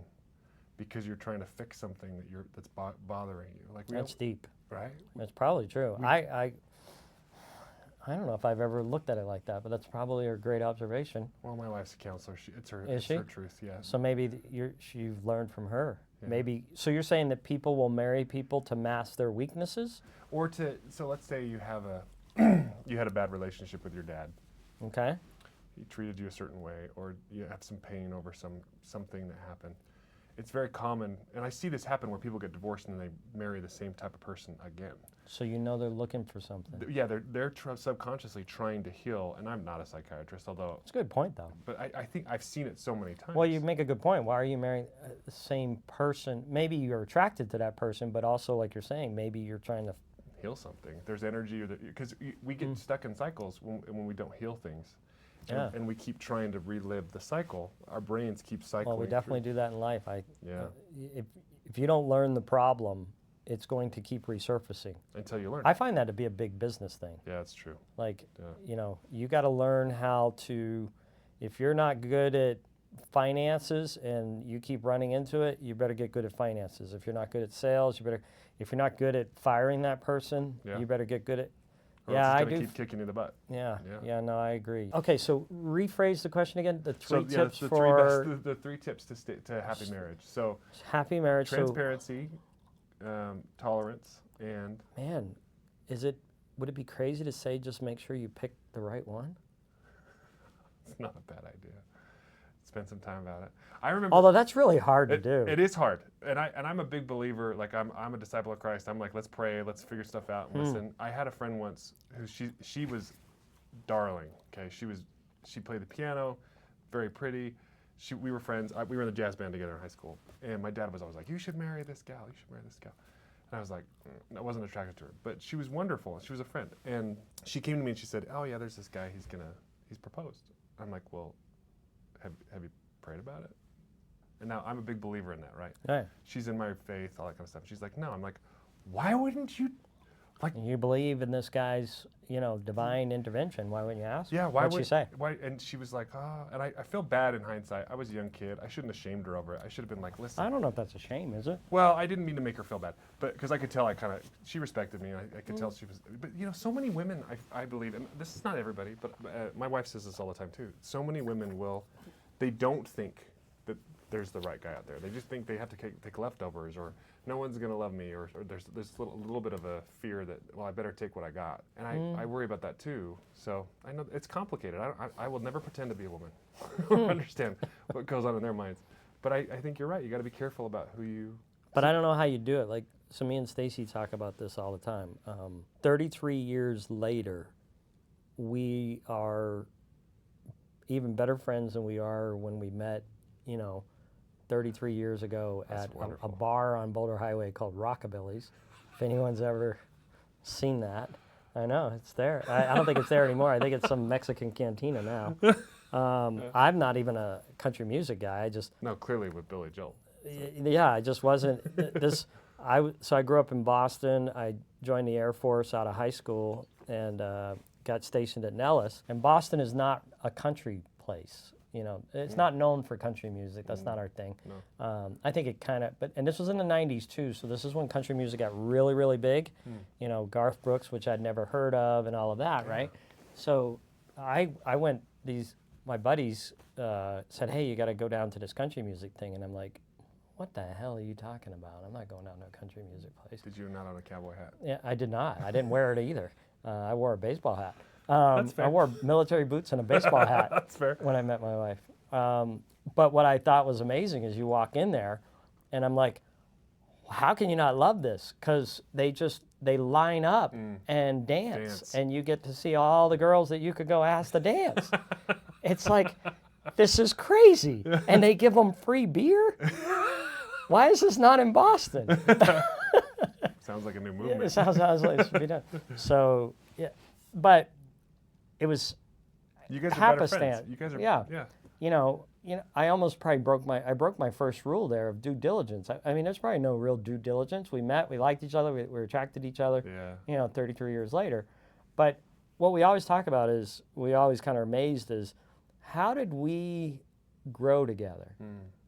because you're trying to fix something that's bothering you. Like
That's deep.
right?
That's probably true. I don't know if I've ever looked at it like that, but that's probably a great observation.
Well, my wife's a counselor. It's her truth, yeah.
So maybe you've learned from her.
Yeah.
Maybe. So you're saying that people will marry people to mask their weaknesses?
Or so let's say you have you had a bad relationship with your dad.
Okay.
He treated you a certain way, or you have some pain over something that happened. It's very common, and I see this happen where people get divorced and then they marry the same type of person again.
So you know they're looking for something.
Yeah, they're subconsciously trying to heal, and I'm not a psychiatrist, although.
It's a good point, though.
But I think I've seen it so many times.
Well, you make a good point. Why are you marrying the same person? Maybe you're attracted to that person, but also, like you're saying, maybe you're trying to
heal something. There's energy, because we get stuck in cycles when we don't heal things.
Yeah.
And we keep trying to relive the cycle. Our brains keep cycling.
Well, we definitely do that in life.
Yeah.
If you don't learn the problem, it's going to keep resurfacing.
Until you learn.
I find that to be a big business thing.
Yeah, that's true.
Like,
Yeah.
You got to learn how to, if you're not good at finances and you keep running into it, you better get good at finances. If you're not good at sales, if you're not good at firing that person, you better get good at.
Or else it's gonna keep kicking you in the butt.
Yeah, no, I agree. Okay, so rephrase the question again. The three tips
the
for
the 3 tips to happy marriage. So
happy marriage.
transparency, tolerance, and
Man, would it be crazy to say just make sure you pick the right one?
it's not a bad idea. Spend some time about it. I remember.
Although that's really hard to do.
It is hard, and I'm a big believer. Like I'm a disciple of Christ. I'm like, let's pray, let's figure stuff out and listen. I had a friend once who she was darling. Okay, she played the piano, very pretty. We were friends. We were in the jazz band together in high school. And my dad was always like, you should marry this gal. You should marry this gal. And I was like, I wasn't attracted to her. But she was wonderful. She was a friend. And she came to me and she said, oh, yeah, there's this guy. He's proposed. I'm like, well, have you prayed about it? And now I'm a big believer in that, right?
Right.
She's in my faith, all that kind of stuff. She's like, no. I'm like, why wouldn't you? Like,
you believe in this guy's, divine intervention. Why wouldn't you ask?
Yeah, why
What'd
would
she say?
Why? And she was like, and I feel bad in hindsight. I was a young kid. I shouldn't have shamed her over it. I should have been like, listen.
I don't know if that's a shame, is it?
Well, I didn't mean to make her feel bad, but because I could tell she respected me. I could tell she was, but so many women, I believe, and this is not everybody, but my wife says this all the time too. So many women they don't think that there's the right guy out there. They just think they have to take leftovers, or no one's going to love me, or there's a little bit of a fear that, well, I better take what I got. And I worry about that too. So I know it's complicated. I will never pretend to be a woman or understand what goes on in their minds. But I think you're right. You got to be careful about who you...
But I don't know how you do it. Like, so me and Stacy talk about this all the time. 33 years later, we are even better friends than we are when we met, 33 years ago at a bar on Boulder Highway called Rockabilly's. If anyone's ever seen that. I know, it's there. I don't think it's there anymore. I think it's some Mexican cantina now. I'm not even a country music guy.
No, clearly with Billy Joel.
Yeah, I just wasn't. So I grew up in Boston. I joined the Air Force out of high school and got stationed at Nellis. And Boston is not a country place. It's not known for country music. That's not our thing.
No.
I think it kind of, and this was in the 90s too, so this is when country music got really, really big. Garth Brooks, which I'd never heard of, and all of that, right? So I went, my buddies said, hey, you got to go down to this country music thing. And I'm like, what the hell are you talking about? I'm not going down to a country music place.
Did you not own a cowboy hat?
Yeah, I did not. I didn't wear it either. I wore a baseball hat.
That's fair.
I wore military boots and a baseball hat.
That's fair.
When I met my wife. But what I thought was amazing is you walk in there, and I'm like, how can you not love this? Because they line up and dance, and you get to see all the girls that you could go ask to dance. It's like, this is crazy. And they give them free beer? Why is this not in Boston?
Sounds like a new movement.
It sounds like it should be done. So, yeah, but it was
you guys are better friends.
happenstance.
You guys are,
yeah. I almost probably broke my first rule there of due diligence. I mean, there's probably no real due diligence. We met, we liked each other, we were attracted to each other.
Yeah.
33 years later. But what we always talk about is, we always kind of amazed is, how did we grow together?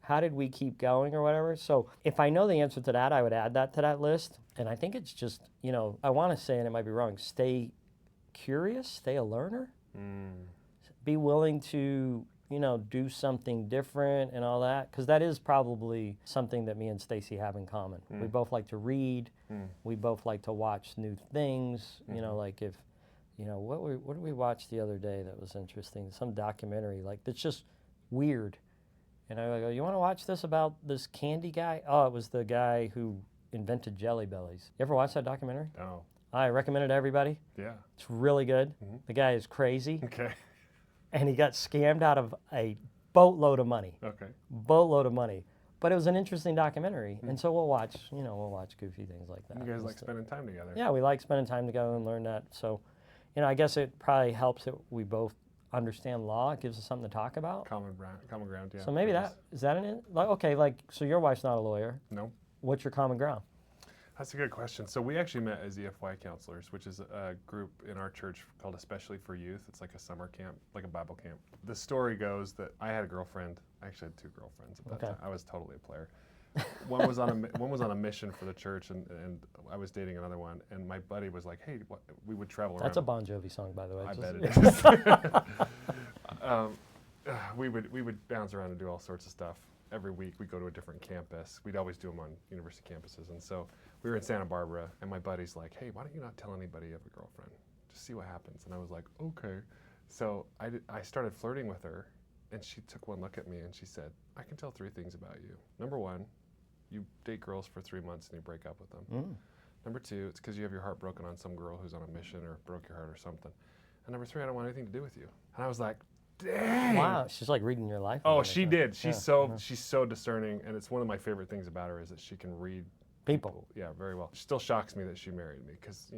How did we keep going or whatever? So if I know the answer to that, I would add that to that list. And I think it's just, I want to say, and it might be wrong, stay curious, stay a learner, be willing to, do something different and all that, because that is probably something that me and Stacy have in common. We both like to read. We both like to watch new things. Like if, what did we watch the other day that was interesting? Some documentary, like, that's just weird. And I go, you want to watch this about this candy guy? Oh, it was the guy who invented Jelly Bellies. You ever watch that documentary?
No.
I recommend it to everybody.
Yeah.
It's really good. The guy is crazy.
Okay.
And he got scammed out of a boatload of money.
Okay.
Boatload of money. But it was an interesting documentary. And so we'll watch goofy things like that.
You guys like spending time together.
Yeah, we like spending time together and learn that. So, I guess it probably helps that we both understand law. It gives us something to talk about.
Common ground, yeah.
So maybe so your wife's not a lawyer.
No.
What's your common ground?
That's a good question. So we actually met as EFY counselors, which is a group in our church called Especially for Youth. It's like a summer camp, like a Bible camp. The story goes that I had a girlfriend. I actually had two girlfriends at that time. I was totally a player. One was on a mission for the church, and I was dating another one. And my buddy was like, "Hey, we would travel around."
That's a Bon Jovi song, by the way.
I bet it is. We would bounce around and do all sorts of stuff. Every week we'd go to a different campus. We'd always do them on university campuses. And so we were in Santa Barbara, and my buddy's like, "Hey, why don't you not tell anybody you have a girlfriend? Just see what happens." And I was like, "Okay." So I started flirting with her, and she took one look at me and she said, "I can tell 3 things about you. Number 1, you date girls for 3 months and you break up with them. Number 2, it's because you have your heart broken on some girl who's on a mission or broke your heart or something. And number 3, I don't want anything to do with you." And I was like, Dang.
Wow, she's like reading your life.
Oh, she did.
Yeah.
She's so discerning, and it's one of my favorite things about her is that she can read
People.
Yeah, very well. It still shocks me that she married me because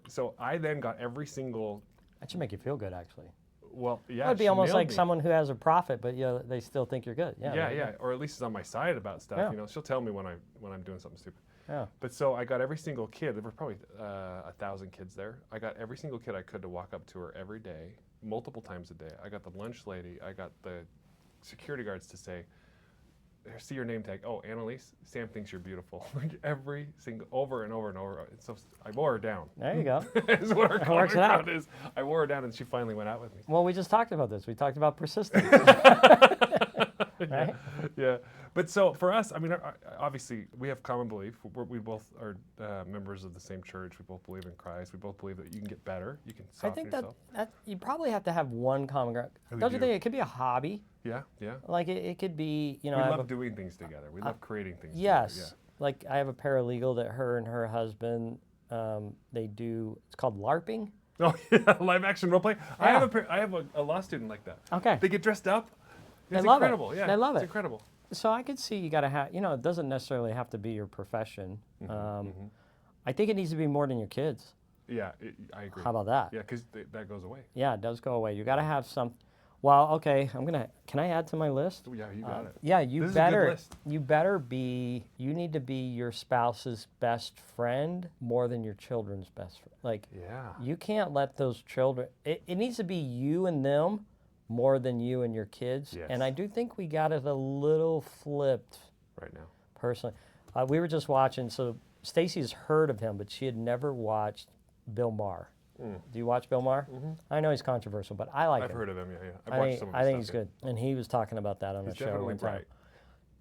so I then got every single.
That should make you feel good, actually.
Well, yeah.
It would be
she
almost
nailed
like
me.
someone who has a profit, but they still think you're good. Yeah.
Yeah, or at least is on my side about stuff.
Yeah.
She'll tell me when I'm doing something stupid.
Yeah.
But so I got every single kid. There were probably 1,000 kids there. I got every single kid I could to walk up to her every day, multiple times a day. I got the lunch lady. I got the security guards to say, "See your name tag. Oh, Annalise, Sam thinks you're beautiful." Like every single, over and over and over. And so I wore her down.
There you go.
Is what her
works
common
out.
ground is. I wore her down, and she finally went out with me.
Well, we just talked about this. We talked about persistence. Right?
Yeah. But so for us, I mean, obviously we have common belief. We both are members of the same church. We both believe in Christ. We both believe that you can get better. You can
I
soften
think
yourself.
that you probably have to have one common ground.
We
Don't you
do.
think it could be a hobby?
Yeah.
Like it could be,
We love doing things together. We love creating things
yes.
together.
Like I have a paralegal that her and her husband, they do, it's called LARPing.
Yeah. Oh, yeah. Live action role play.
Yeah.
I have a law student like that.
Okay.
They get dressed up. It's
love it.
incredible. Yeah.
They love
It's
it.
incredible.
So I could see you got to have, it doesn't necessarily have to be your profession. I think it needs to be more than your kids.
Yeah, I agree.
How about that?
Yeah, because that goes away.
Yeah, it does go away. You got to have some. Well, okay, can I add to my list?
Yeah, you got it.
Yeah,
This is a good list.
you need to be your spouse's best friend more than your children's best friend. Like,
Yeah.
you can't let those children, it needs to be you and them more than you and your kids.
Yes.
And I do think we got it a little flipped
Right now.
personally. We were just watching, so Stacy's heard of him, but she had never watched Bill Maher. Do you watch Bill Maher? I know he's controversial, but I like him.
I've heard of him. Yeah. I've watched some of his
I think he's
stuff,
good. And he was talking about that on
He's
the show
definitely
one time.
bright.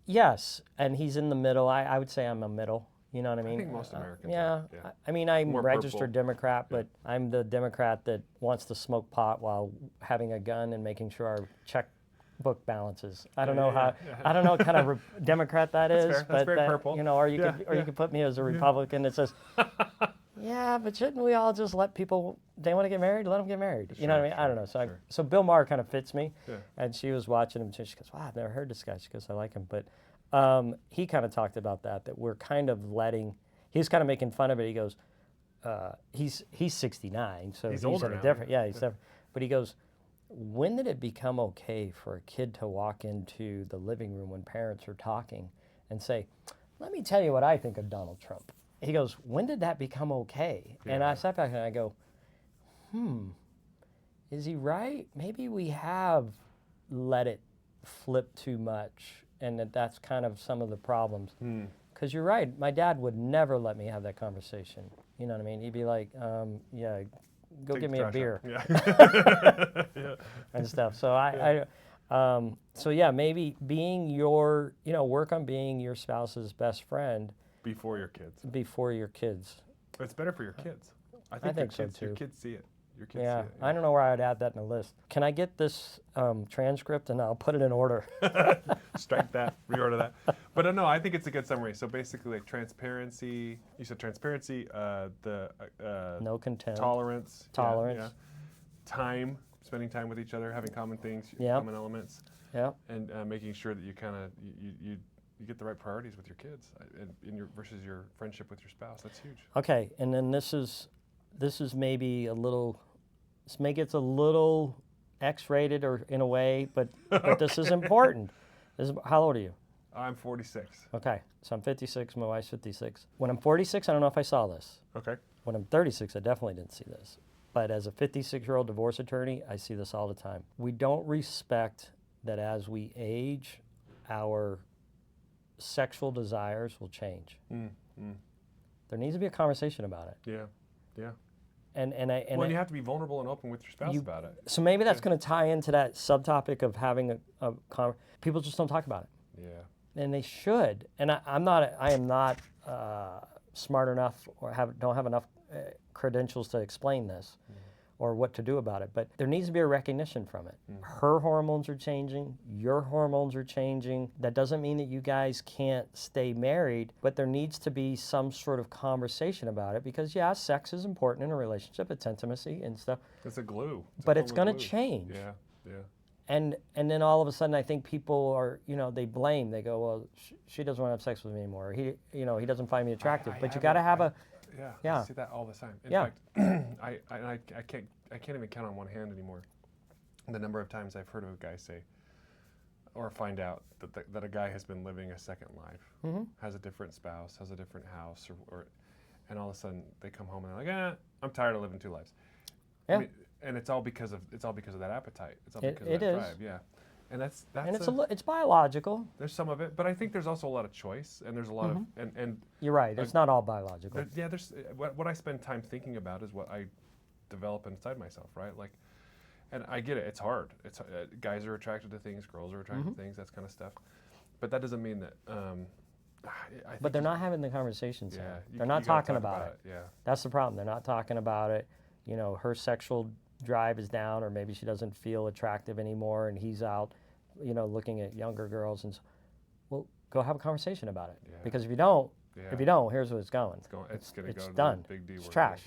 Yes, and he's in the middle. I would say I'm a middle. You know what I mean?
think most Americans
yeah.
are, yeah.
I mean, I'm
More
registered
purple.
Democrat, but I'm the Democrat that wants to smoke pot while having a gun and making sure our checkbook balances. I don't know I don't know what kind of Democrat that is,
fair. That's
but
very purple.
or you
Yeah,
could you could put me as a Republican that says, yeah, but shouldn't we all just let people, they want to get married, let them get married. You know what I mean? I don't know. So so Bill Maher kind of fits me.
Yeah.
And she was watching him too. She goes, wow, I've never heard this guy. She goes, I like him. But he kind of talked about that we're kind of letting, he's kind of making fun of it. He goes, he's 69, so
He's
he's
older
in a
now,
different, he's different. But he goes, when did it become okay for a kid to walk into the living room when parents are talking and say, let me tell you what I think of Donald Trump? He goes, when did that become okay? And I sat back and I go, is he right? Maybe we have let it flip too much, and that's kind of some of the problems. Because you're right, my dad would never let me have that conversation. You know what I mean? He'd be like, yeah, go
Take
get
the
me a
trash
beer.
out. Yeah.
And stuff. So so yeah, maybe being your, work on being your spouse's best friend
Before your kids.
before your kids.
It's better for your kids. I think,
think so,
your kids, Your
too.
kids see it. Your kids
Yeah,
see it.
I don't know where I'd add that in the list. Can I get this transcript and I'll put it in order?
Strike that, reorder that. But no, I think it's a good summary. So basically, like transparency. You said transparency.
No contempt.
Tolerance.
Tolerance.
Yeah. Time. Spending time with each other, having common things,
Yeah.
common elements,
Yeah.
and making sure that you kind of you get the right priorities with your kids, and in your versus your friendship with your spouse. That's huge.
Okay, and then this is maybe a little, it's a little X-rated or in a way, but this is important. How old are you?
I'm 46.
Okay, so I'm 56. My wife's 56. When I'm 46, I don't know if I saw this.
Okay.
When I'm 36, I definitely didn't see this. But as a 56-year-old divorce attorney, I see this all the time. We don't respect that as we age, our sexual desires will change. There needs to be a conversation about it.
Yeah.
And
You have to be vulnerable and open with your spouse about it.
so maybe that's going to tie into that subtopic of having people just don't talk about it.
Yeah.
And they should. And I am not smart enough or don't have enough credentials to explain this or what to do about it. But there needs to be a recognition from it. Her hormones are changing. Your hormones are changing. That doesn't mean that you guys can't stay married, but there needs to be some sort of conversation about it because, yeah, sex is important in a relationship. It's intimacy and stuff.
It's a glue.
But it's
going
going to change.
Yeah.
And then all of a sudden, I think people are, they blame. They go, well, she doesn't want to have sex with me anymore. He doesn't find me attractive. But you got to have
I see that all the time. In fact, I can't even count on one hand anymore the number of times I've heard of a guy say, or find out that a guy has been living a second life, has a different spouse, has a different house, and all of a sudden they come home and they're like, I'm tired of living two lives.
Yeah.
I mean, and it's all because of that appetite. It's all because of that drive. Yeah. And that's
it's biological.
There's some of it, but I think there's also a lot of choice, and there's a lot of and
you're right. It's not all biological.
There's what I spend time thinking about is what I develop inside myself, right? Like, and I get it. It's hard. It's guys are attracted to things, girls are attracted to things, that kind of stuff. But that doesn't mean that.
But they're not having the conversations.
Yeah,
they're not talking
talk
about it.
Yeah,
that's the problem. They're not talking about it. Her sexual drive is down, or maybe she doesn't feel attractive anymore, and he's out, looking at younger girls. And well, go have a conversation about it.
Yeah.
Because if you don't, here's where it's going.
It's going to go
done.
To the big D word.
It's trash.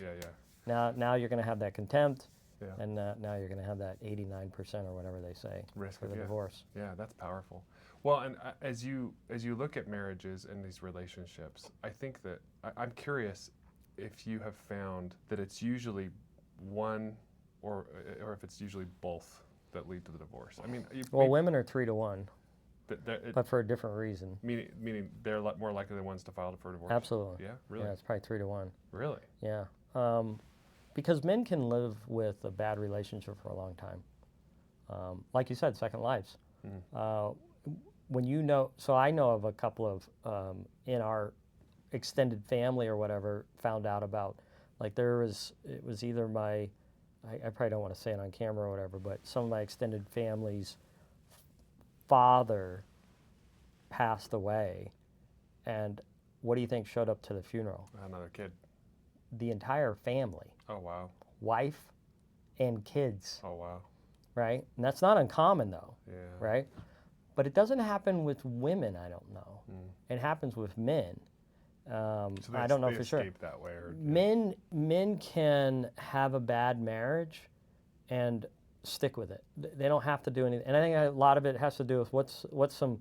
Yeah.
Now you're going to have that contempt.
Yeah.
And now you're going to have that 89% or whatever they say
risk
for the
of
divorce.
Yeah, that's powerful. Well, and as you look at marriages and these relationships, I think that I'm curious if you have found that it's usually one or if it's usually both that lead to the divorce. I mean,
women are 3 to 1, but for a different reason.
Meaning they're more likely than ones to file for divorce.
Absolutely.
Yeah, really.
Yeah, it's probably 3 to 1.
Really?
Yeah. Because men can live with a bad relationship for a long time. Like you said, second lives. So I know of a couple of, in our extended family or whatever, found out about, like it was either I probably don't want to say it on camera or whatever, but some of my extended family's father passed away. And what do you think showed up to the funeral?
Another kid.
The entire family.
Oh, wow.
Wife and kids.
Oh, wow.
Right? And that's not uncommon, though.
Yeah.
Right? But it doesn't happen with women, I don't know. It happens with men.
So
I don't know for sure.
That way, or,
Men can have a bad marriage and stick with it. They don't have to do anything. And I think a lot of it has to do with what's some,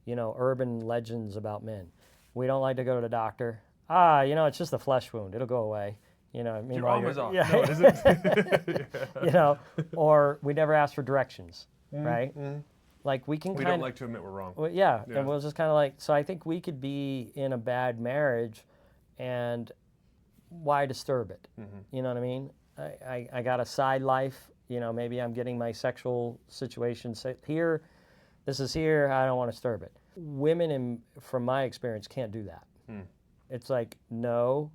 urban legends about men. We don't like to go to the doctor. It's just a flesh wound. It'll go away.
Your arm is off.
Yeah.
No, it isn't.
Or we never ask for directions, right? Like we
don't like to admit we're wrong.
Well, yeah, and we'll just kind of like. So I think we could be in a bad marriage, and why disturb it? You know what I mean? I got a side life. Maybe I'm getting my sexual situation here. This is here. I don't want to disturb it. Women, from my experience, can't do that. It's like, no,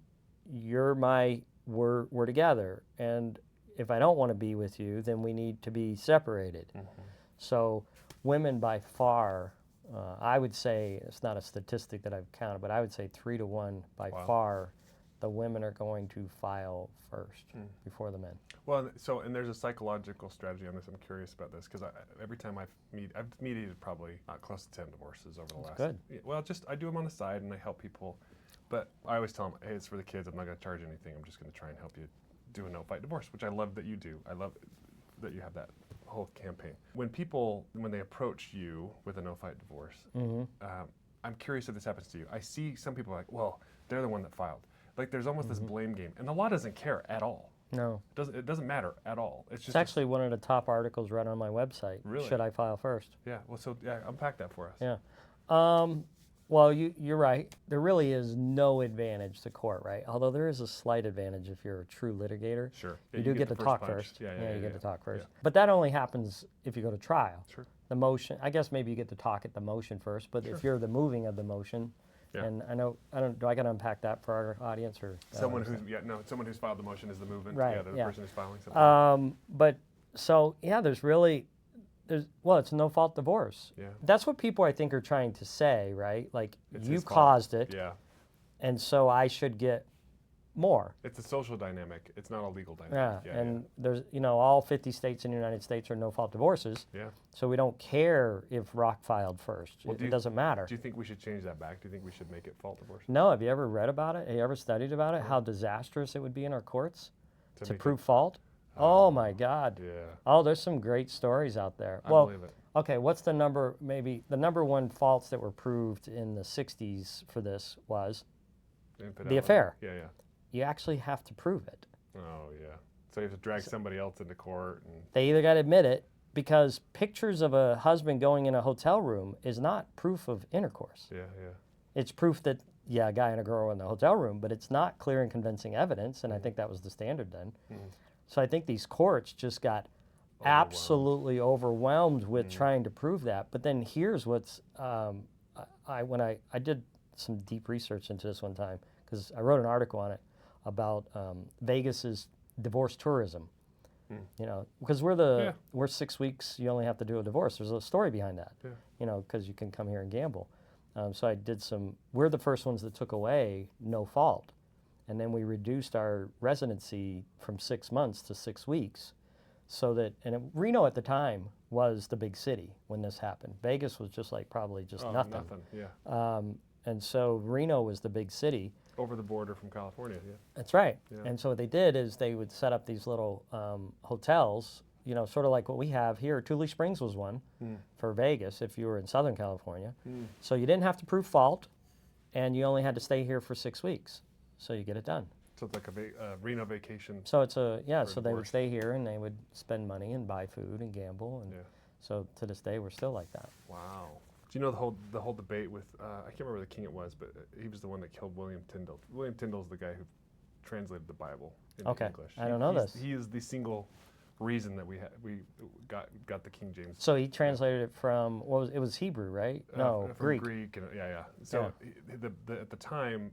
we're together, and if I don't want to be with you, then we need to be separated. So women by far, I would say, it's not a statistic that I've counted, but I would say 3 to 1 by far, the women are going to file first before the men.
Well, and there's a psychological strategy on this. I'm curious about this because every time I've mediated probably close to 10 divorces over the last.
Good.
Well, I do them on the side and I help people, but I always tell them, hey, it's for the kids. I'm not going to charge anything. I'm just going to try and help you do a no-fight divorce, which I love that you do. I love that you have that whole campaign. When they approach you with a no-fight divorce, I'm curious if this happens to you. I see some people like, well, they're the one that filed. Like there's almost this blame game, and the law doesn't care at all.
No.
It doesn't matter at all.
It's actually one of the top articles right on my website.
Really?
Should I file first?
Yeah. Well, unpack that for us.
Yeah. Well, you're right. There really is no advantage to court, right? Although there is a slight advantage if you're a true litigator.
Sure.
You do get to talk
punch.
first.
You
get to talk first.
Yeah.
But that only happens if you go to trial.
Sure.
The motion, I guess maybe you get to talk at the motion first, but if you're the moving of the motion, and do I got to unpack that for our audience or?
Someone who's filed the motion is the movement.
Right.
Yeah, the person who's filing something.
But so, it's a no-fault divorce.
Yeah.
That's what people I think are trying to say, right? Like,
It's
you
his fault.
caused it,
Yeah.
and so I should get more.
It's a social dynamic. It's not a legal dynamic.
Yeah, and there's, all 50 states in the United States are no-fault divorces.
Yeah.
So we don't care if Rock filed first.
Well,
it doesn't matter.
Do you think we should change that back? Do you think we should make it fault divorce?
No, have you ever read about it? Have you ever studied about it? How disastrous it would be in our courts to prove fault? Oh my God.
Yeah.
Oh, there's some great stories out there.
I
Well,
believe it.
okay, what's the number, maybe the number one faults that were proved in the 60s for this was the
Infidelity.
affair.
Yeah, yeah.
You actually have to prove it.
Oh, yeah. So you have to drag somebody else into court. And
They either got to admit it, because pictures of a husband going in a hotel room is not proof of intercourse.
yeah, yeah.
It's proof that, yeah, a guy and a girl in the hotel room, but it's not clear and convincing evidence, and I think that was the standard then. So I think these courts just got absolutely overwhelmed with trying to prove that. But then here's what's, when I did some deep research into this one time, because I wrote an article on it about Vegas's divorce tourism. You know, because we're 6 weeks, you only have to do a divorce. There's a story behind that, you know, because you can come here and gamble. So I did we're the first ones that took away no fault. And then we reduced our residency from 6 months to 6 weeks. So that, Reno at the time was the big city when this happened. Vegas was just like probably just nothing.
Yeah.
And so Reno was the big city.
Over the border from California, yeah.
That's right.
Yeah.
And so what they did is they would set up these little hotels, you know, sort of like what we have here. Tule Springs was one for Vegas if you were in Southern California. So you didn't have to prove fault, and you only had to stay here for 6 weeks. So you get it done.
So it's like a Reno vacation.
So it's so they would
divorce.
stay here and they would spend money and buy food and gamble. And so to this day, we're still like that.
Wow. Do you know the whole debate with, I can't remember the king it was, but he was the one that killed William Tyndale. William Tyndale's the guy who translated the Bible into English.
I don't know this.
He is the single reason that we got the King James.
So he translated it from, it was Hebrew, right? No,
from
Greek.
Greek, and, yeah. So at the time,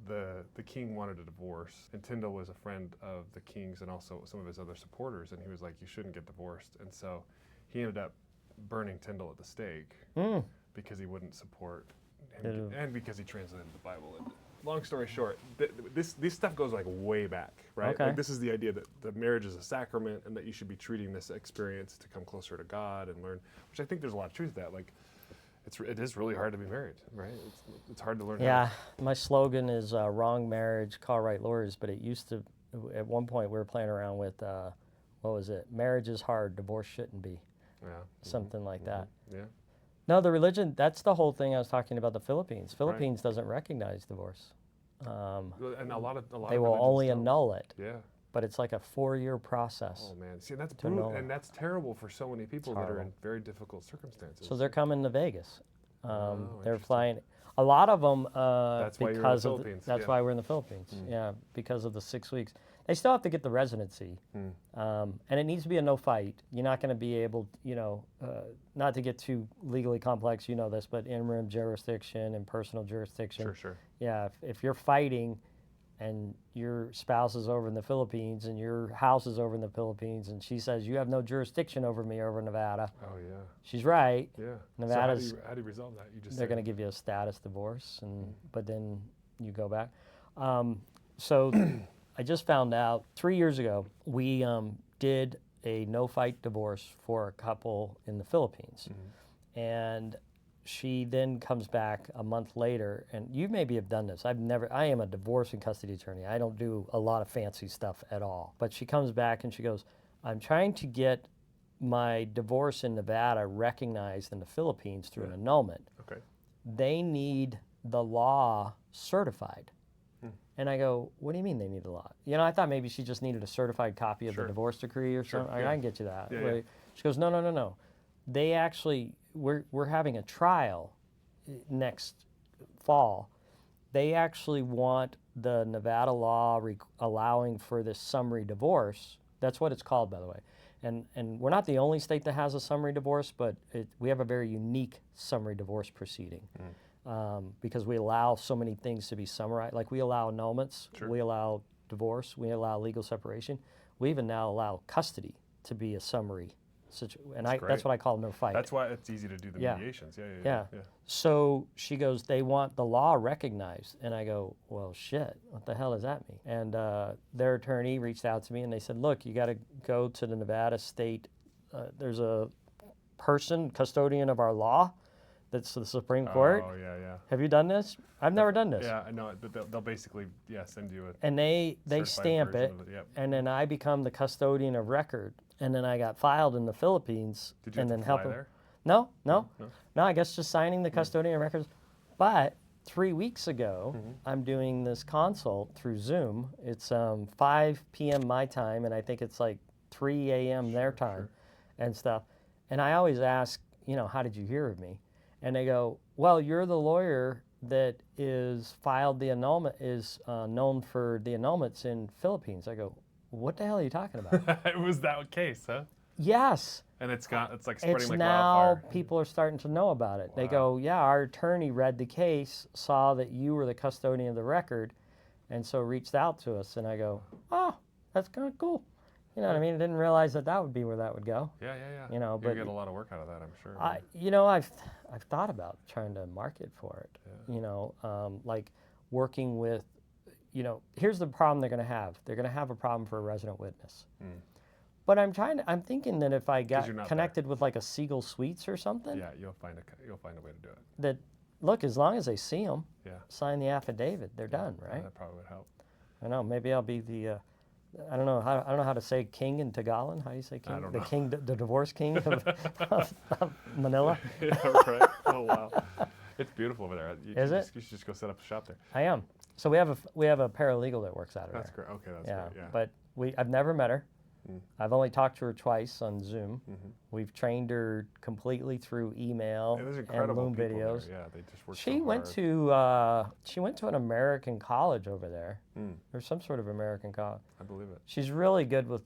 the king wanted a divorce, and Tyndale was a friend of the king's and also some of his other supporters, and he was like, you shouldn't get divorced. And so he ended up burning Tyndale at the stake because he wouldn't support him, and because he translated the Bible. And long story short, this stuff goes like way back, right?
Okay.
Like this is the idea that the marriage is a sacrament and that you should be treating this experience to come closer to God and learn, which I think there's a lot of truth to that. Like, it is really hard to be married, right? It's hard to learn.
Yeah, my slogan is wrong marriage, call right lawyers, but it used to, at one point we were playing around with, what was it? Marriage is hard, divorce shouldn't be.
Yeah.
Something like that.
Yeah.
No, the religion, that's the whole thing I was talking about the Philippines. Philippines doesn't recognize divorce.
And a lot of
they will only annul it.
Yeah.
But it's like a 4-year process.
Oh man, see that's brutal, and that's terrible for so many people that are in very difficult circumstances.
So they're coming to Vegas. They're flying. A lot of them
that's why you're in the Philippines.
That's why we're in the Philippines. Yeah, because of the 6 weeks. They still have to get the residency, and it needs to be a no fight. You're not going to be able, not to get too legally complex, you know this, but interim jurisdiction and personal jurisdiction.
Sure.
Yeah, if you're fighting and your spouse is over in the Philippines and your house is over in the Philippines and she says, you have no jurisdiction over me over Nevada.
Oh, yeah.
She's right.
Yeah.
Nevada's,
so how do you resolve that?
They're going to give you a status divorce, but then you go back. So I just found out 3 years ago, we did a no-fight divorce for a couple in the Philippines. And she then comes back a month later, and you maybe have done this. I am a divorce and custody attorney. I don't do a lot of fancy stuff at all. But she comes back and she goes, I'm trying to get my divorce in Nevada recognized in the Philippines through an annulment.
Okay.
They need the law certified. And I go, what do you mean they need the law? I thought maybe she just needed a certified copy of the divorce decree or something. I can get you that.
Yeah.
She goes, no. They actually, we're having a trial next fall. They actually want the Nevada law allowing for this summary divorce. That's what it's called, by the way. And we're not the only state that has a summary divorce, but we have a very unique summary divorce proceeding. Because we allow so many things to be summarized. Like we allow annulments, we allow divorce, we allow legal separation. We even now allow custody to be a summary situation. And that's what I call no fight.
That's why it's easy to do the mediations. Yeah.
So she goes, they want the law recognized. And I go, well, shit, what the hell does that mean? And their attorney reached out to me and they said, look, you got to go to the Nevada state. There's a person, custodian of our law, That's the Supreme Court.
Oh yeah, yeah.
Have you done this? I've never done this.
Yeah, I know. They'll basically send you a
And they
certified
stamp
version
it,
of Yep.
and then I become the custodian of record. And then I got filed in the Philippines.
Did you
and
have
then
to fly
help 'em-
there?
No,
No?
I guess just signing the custodian of records. But 3 weeks ago, I'm doing this consult through Zoom. It's 5 p.m. my time, and I think it's like 3 a.m. their time, and stuff. And I always ask, how did you hear of me? And they go, well, you're the lawyer that is filed the annulment, is known for the annulments in Philippines. I go, what the hell are you talking about?
It was that case, huh?
Yes.
And it's like spreading
It's
like
now
wildfire.
people are starting to know about it. They
Wow.
go, yeah, our attorney read the case, saw that you were the custodian of the record, and so reached out to us. And I go, oh, that's kind of cool. You know what I mean? I didn't realize that would be where that would go.
Yeah, yeah, yeah.
You know,
You
but
get a lot of work out of that, I'm sure.
I've thought about trying to market for it. Like working with, here's the problem they're going to have. They're going to have a problem for a resident witness. But I'm thinking that if I got
you're not
connected with like a Siegel Suites or something,
Yeah, you'll find a way to do it.
that look, as long as they see them,
Yeah.
sign the affidavit, they're done, right?
That probably would help.
I know. Maybe I'll be the. I don't know how to say king in Tagalog. How do you say king?
I don't
the
know.
king, the divorce king of Manila.
Yeah, right. Oh wow, it's beautiful over there. You should just go set up a shop there.
I am. So we have a paralegal that works out of
That's
there.
great. Okay, that's
Yeah,
great. Yeah.
but I've never met her. I've only talked to her twice on Zoom. We've trained her completely through email
There's
and
incredible
Loom
people
videos.
there. Yeah, they just work
She
so
went
hard.
to an American college over there. There's some sort of American college.
I believe it.
She's really good with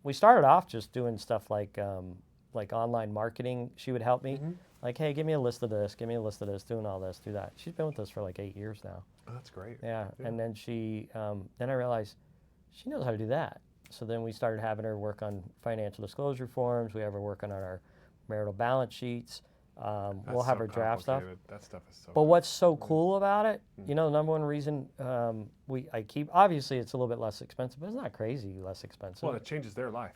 we started off just doing stuff like online marketing. She would help me. Like, hey, give me a list of this, doing all this, do that. She's been with us for like 8 years now.
Oh, that's great.
Yeah. And then then I realized she knows how to do that. So then we started having her work on financial disclosure forms. We have her working on our marital balance sheets. We'll have her draft stuff.
That stuff is so.
But what's so cool about it, the number one reason obviously it's a little bit less expensive, but it's not crazy less expensive.
Well, it changes their life.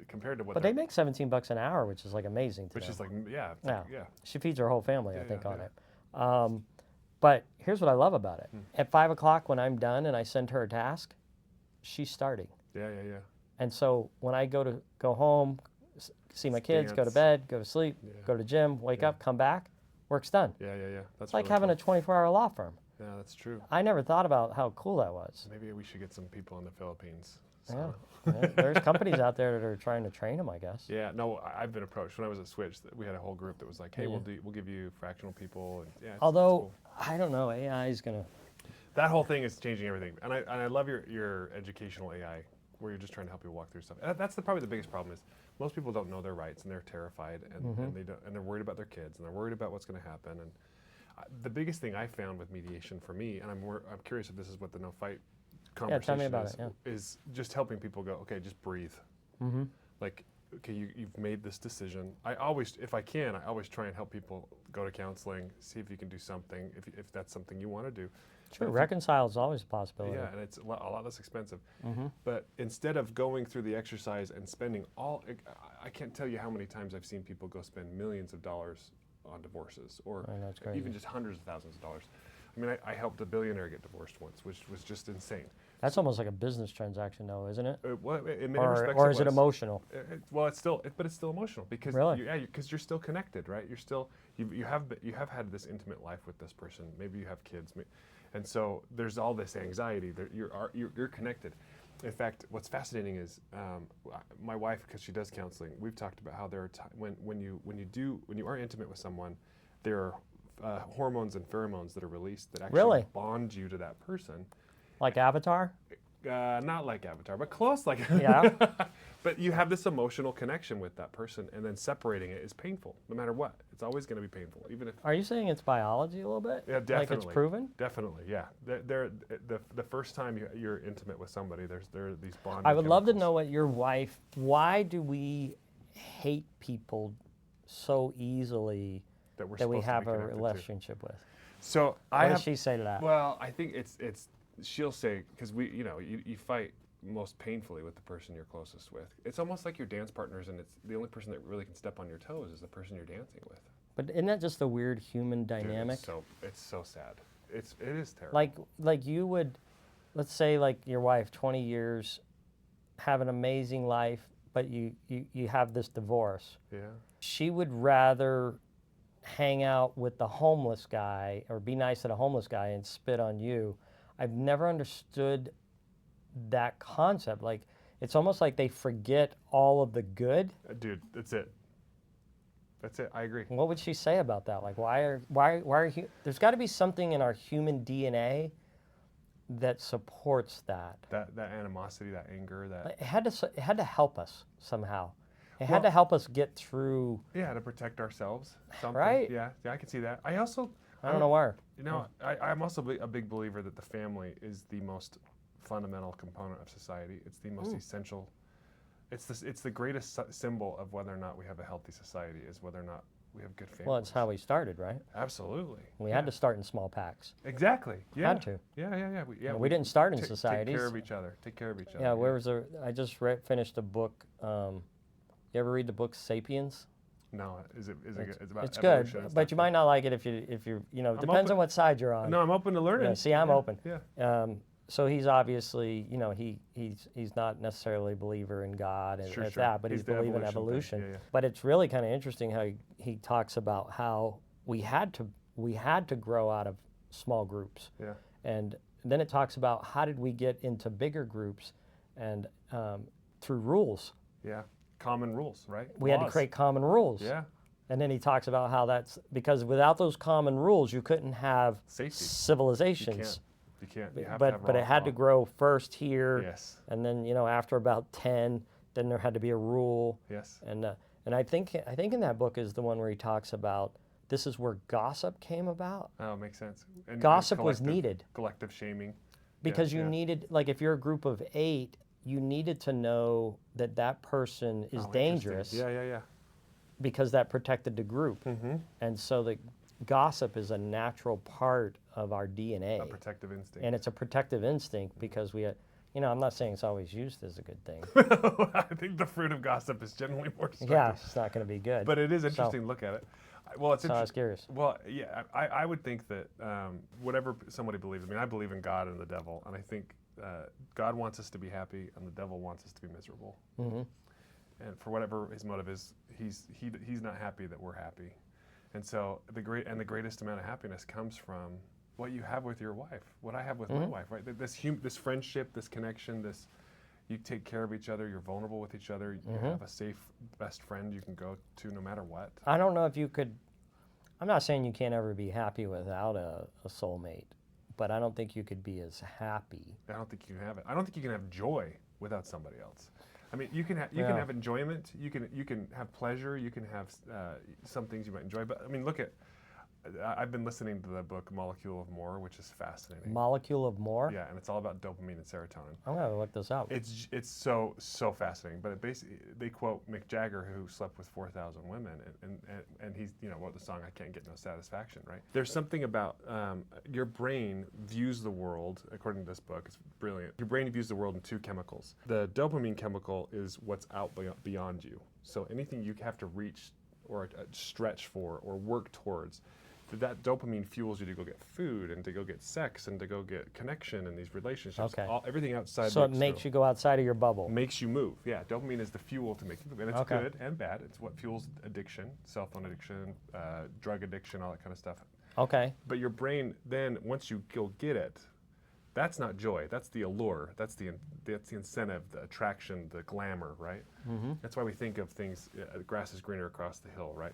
Compared to what.
But they make $17 an hour, which is like amazing to
Which
them.
is like yeah.
She feeds her whole family, I think,
yeah.
on it. But here's what I love about it. At 5 o'clock when I'm done and I send her a task, she's starting.
Yeah.
And so when I go home, see my kids, go to bed, go to sleep, go to the gym, wake up, come back, work's done.
Yeah. That's
It's like
really
having
cool.
a 24-hour law firm.
Yeah, that's true.
I never thought about how cool that was.
Maybe we should get some people in the Philippines.
Yeah. There's companies out there that are trying to train them, I guess.
Yeah, no, I've been approached. When I was at Switch, we had a whole group that was like, hey, we'll give you fractional people. And it's
Although,
cool.
I don't know, AI is going to...
That whole thing is changing everything. And I love your educational AI, where you're just trying to help you walk through stuff. And that's probably the biggest problem is most people don't know their rights and they're terrified and they're worried about their kids and they're worried about what's going to happen. And the biggest thing I found with mediation for me, and I'm curious if this is what the no fight conversation
tell me about
is just helping people go, okay, just breathe. Like, okay, you've made this decision. If I can, I always try and help people go to counseling, see if you can do something, if that's something you want to do.
Sure, reconcile is always a possibility.
Yeah, and it's a lot less expensive. But instead of going through the exercise and spending I can't tell you how many times I've seen people go spend millions of dollars on divorces, or even just hundreds of thousands of dollars. I mean, I helped a billionaire get divorced once, which was just insane.
That's almost like a business transaction, though, isn't it?
In many respects,
or is it emotional?
Well, it's still emotional because
Really?
because you're still connected, right? You're still you have had this intimate life with this person. Maybe you have kids, and so there's all this anxiety that you're connected. In fact, what's fascinating is my wife, because she does counseling. We've talked about how there are when you are intimate with someone, there are hormones and pheromones that are released that actually bond you to that person.
Like Avatar?
Not like Avatar, but close like
Yeah.
But you have this emotional connection with that person, and then separating it is painful, no matter what. It's always going to be painful, even if.
Are you saying it's biology a little bit?
Yeah, definitely.
Like it's proven?
Definitely, yeah. The first time you're intimate with somebody, there are these bonding.
I would love to
chemicals.
know what your wife. Why do we hate people so easily
that we
that we have a
connected to.
relationship with?
So
What does she say to that?
Well, I think it's she'll say, because you fight most painfully with the person you're closest with. It's almost like your dance partners, and it's the only person that really can step on your toes is the person you're dancing with.
But isn't that just a weird human dynamic?
Dude, it's so sad. It is terrible.
Like you would, let's say like your wife, 20 years, have an amazing life, but you have this divorce.
Yeah.
She would rather hang out with the homeless guy or be nice to the homeless guy and spit on you. I've never understood that concept. Like, it's almost like they forget all of the good.
Dude, that's it. That's it. I agree.
What would she say about that? Like, why are there's got to be something in our human DNA that supports that.
That animosity, that anger, that
It had to help us somehow. It had to help us get through.
Yeah, to protect ourselves. Something.
Right.
Yeah, I can see that. I
don't know why.
You know, I'm also a big believer that the family is the most fundamental component of society. It's the most essential. It's the greatest symbol of whether or not we have a healthy society is whether or not we have good families.
Well, it's how we started, right?
Absolutely.
We had to start in small packs.
Exactly. Yeah.
Had to.
Yeah.
We didn't start in societies.
Take care of each other. Take care of each other.
Yeah. I just finished a book. You ever read the book *Sapiens*?
No. Is it good? It's about
It's
evolution
good,
and
but
stuff.
you might not like it if you depends on what side you're on.
No, I'm open to learning.
Yeah, see, I'm open.
Yeah.
So he's obviously, he's not necessarily a believer in God and
Sure.
that, but
He's
he's
the
believing in
evolution thing.
evolution.
Yeah.
But it's really kind of interesting how he talks about how we had to grow out of small groups.
Yeah.
And then it talks about how did we get into bigger groups, and through rules.
Yeah. Common rules, right?
We had to create common rules.
Yeah.
And then he talks about how that's because without those common rules, you couldn't have
Safety.
civilizations.
You can't. You have to have
But it had to grow first here,
Yes.
and then after about 10, then there had to be a rule.
Yes.
And I think in that book is the one where he talks about this is where gossip came about.
Oh, makes sense. And
Gossip was needed
Collective shaming.
because you needed, like, if you're a group of 8, you needed to know that person is dangerous.
Yeah.
Because that protected the group.
Mm-hmm.
And so the gossip is a natural part of our DNA.
A protective instinct.
And it's a protective instinct because we had, I'm not saying it's always used as a good thing.
I think the fruit of gossip is generally more destructive.
Yeah, it's not going to be good.
But it is interesting to look at it. Well, it's
I was curious.
Well, yeah, I would think that whatever somebody believes, I believe in God and the devil, and I think God wants us to be happy and the devil wants us to be miserable.
Mm-hmm.
And for whatever his motive is, he's not happy that we're happy. And so the greatest amount of happiness comes from what you have with your wife, what I have with my wife, right? This friendship, this connection, you take care of each other, you're vulnerable with each other, you have a safe best friend you can go to no matter what.
I don't know if you could, I'm not saying you can't ever be happy without a soulmate, but I don't think you could be as happy.
I don't think you can have it. I don't think you can have joy without somebody else. I mean, you can have enjoyment, you can have pleasure, you can have some things you might enjoy. But I mean, I've been listening to the book Molecule of More, which is fascinating.
Molecule of More?
Yeah, and it's all about dopamine and serotonin.
I'm gonna look this up.
It's so fascinating. But they quote Mick Jagger, who slept with 4,000 women, and he's wrote the song "I Can't Get No Satisfaction." Right? There's something about your brain views the world, according to this book. It's brilliant. Your brain views the world in 2 chemicals. The dopamine chemical is what's out beyond you. So anything you have to reach or stretch for or work towards. That dopamine fuels you to go get food and to go get sex and to go get connection in these relationships.
Okay.
Everything outside.
So it makes you go outside of your bubble.
Makes you move. Yeah, dopamine is the fuel to make you move, and it's good and bad. It's what fuels addiction, cell phone addiction, drug addiction, all that kind of stuff.
Okay.
But your brain then, once you go get it, that's not joy. That's the allure. That's the incentive, the attraction, the glamour, right? Mm-hmm. That's why we think of things. The grass is greener across the hill, right?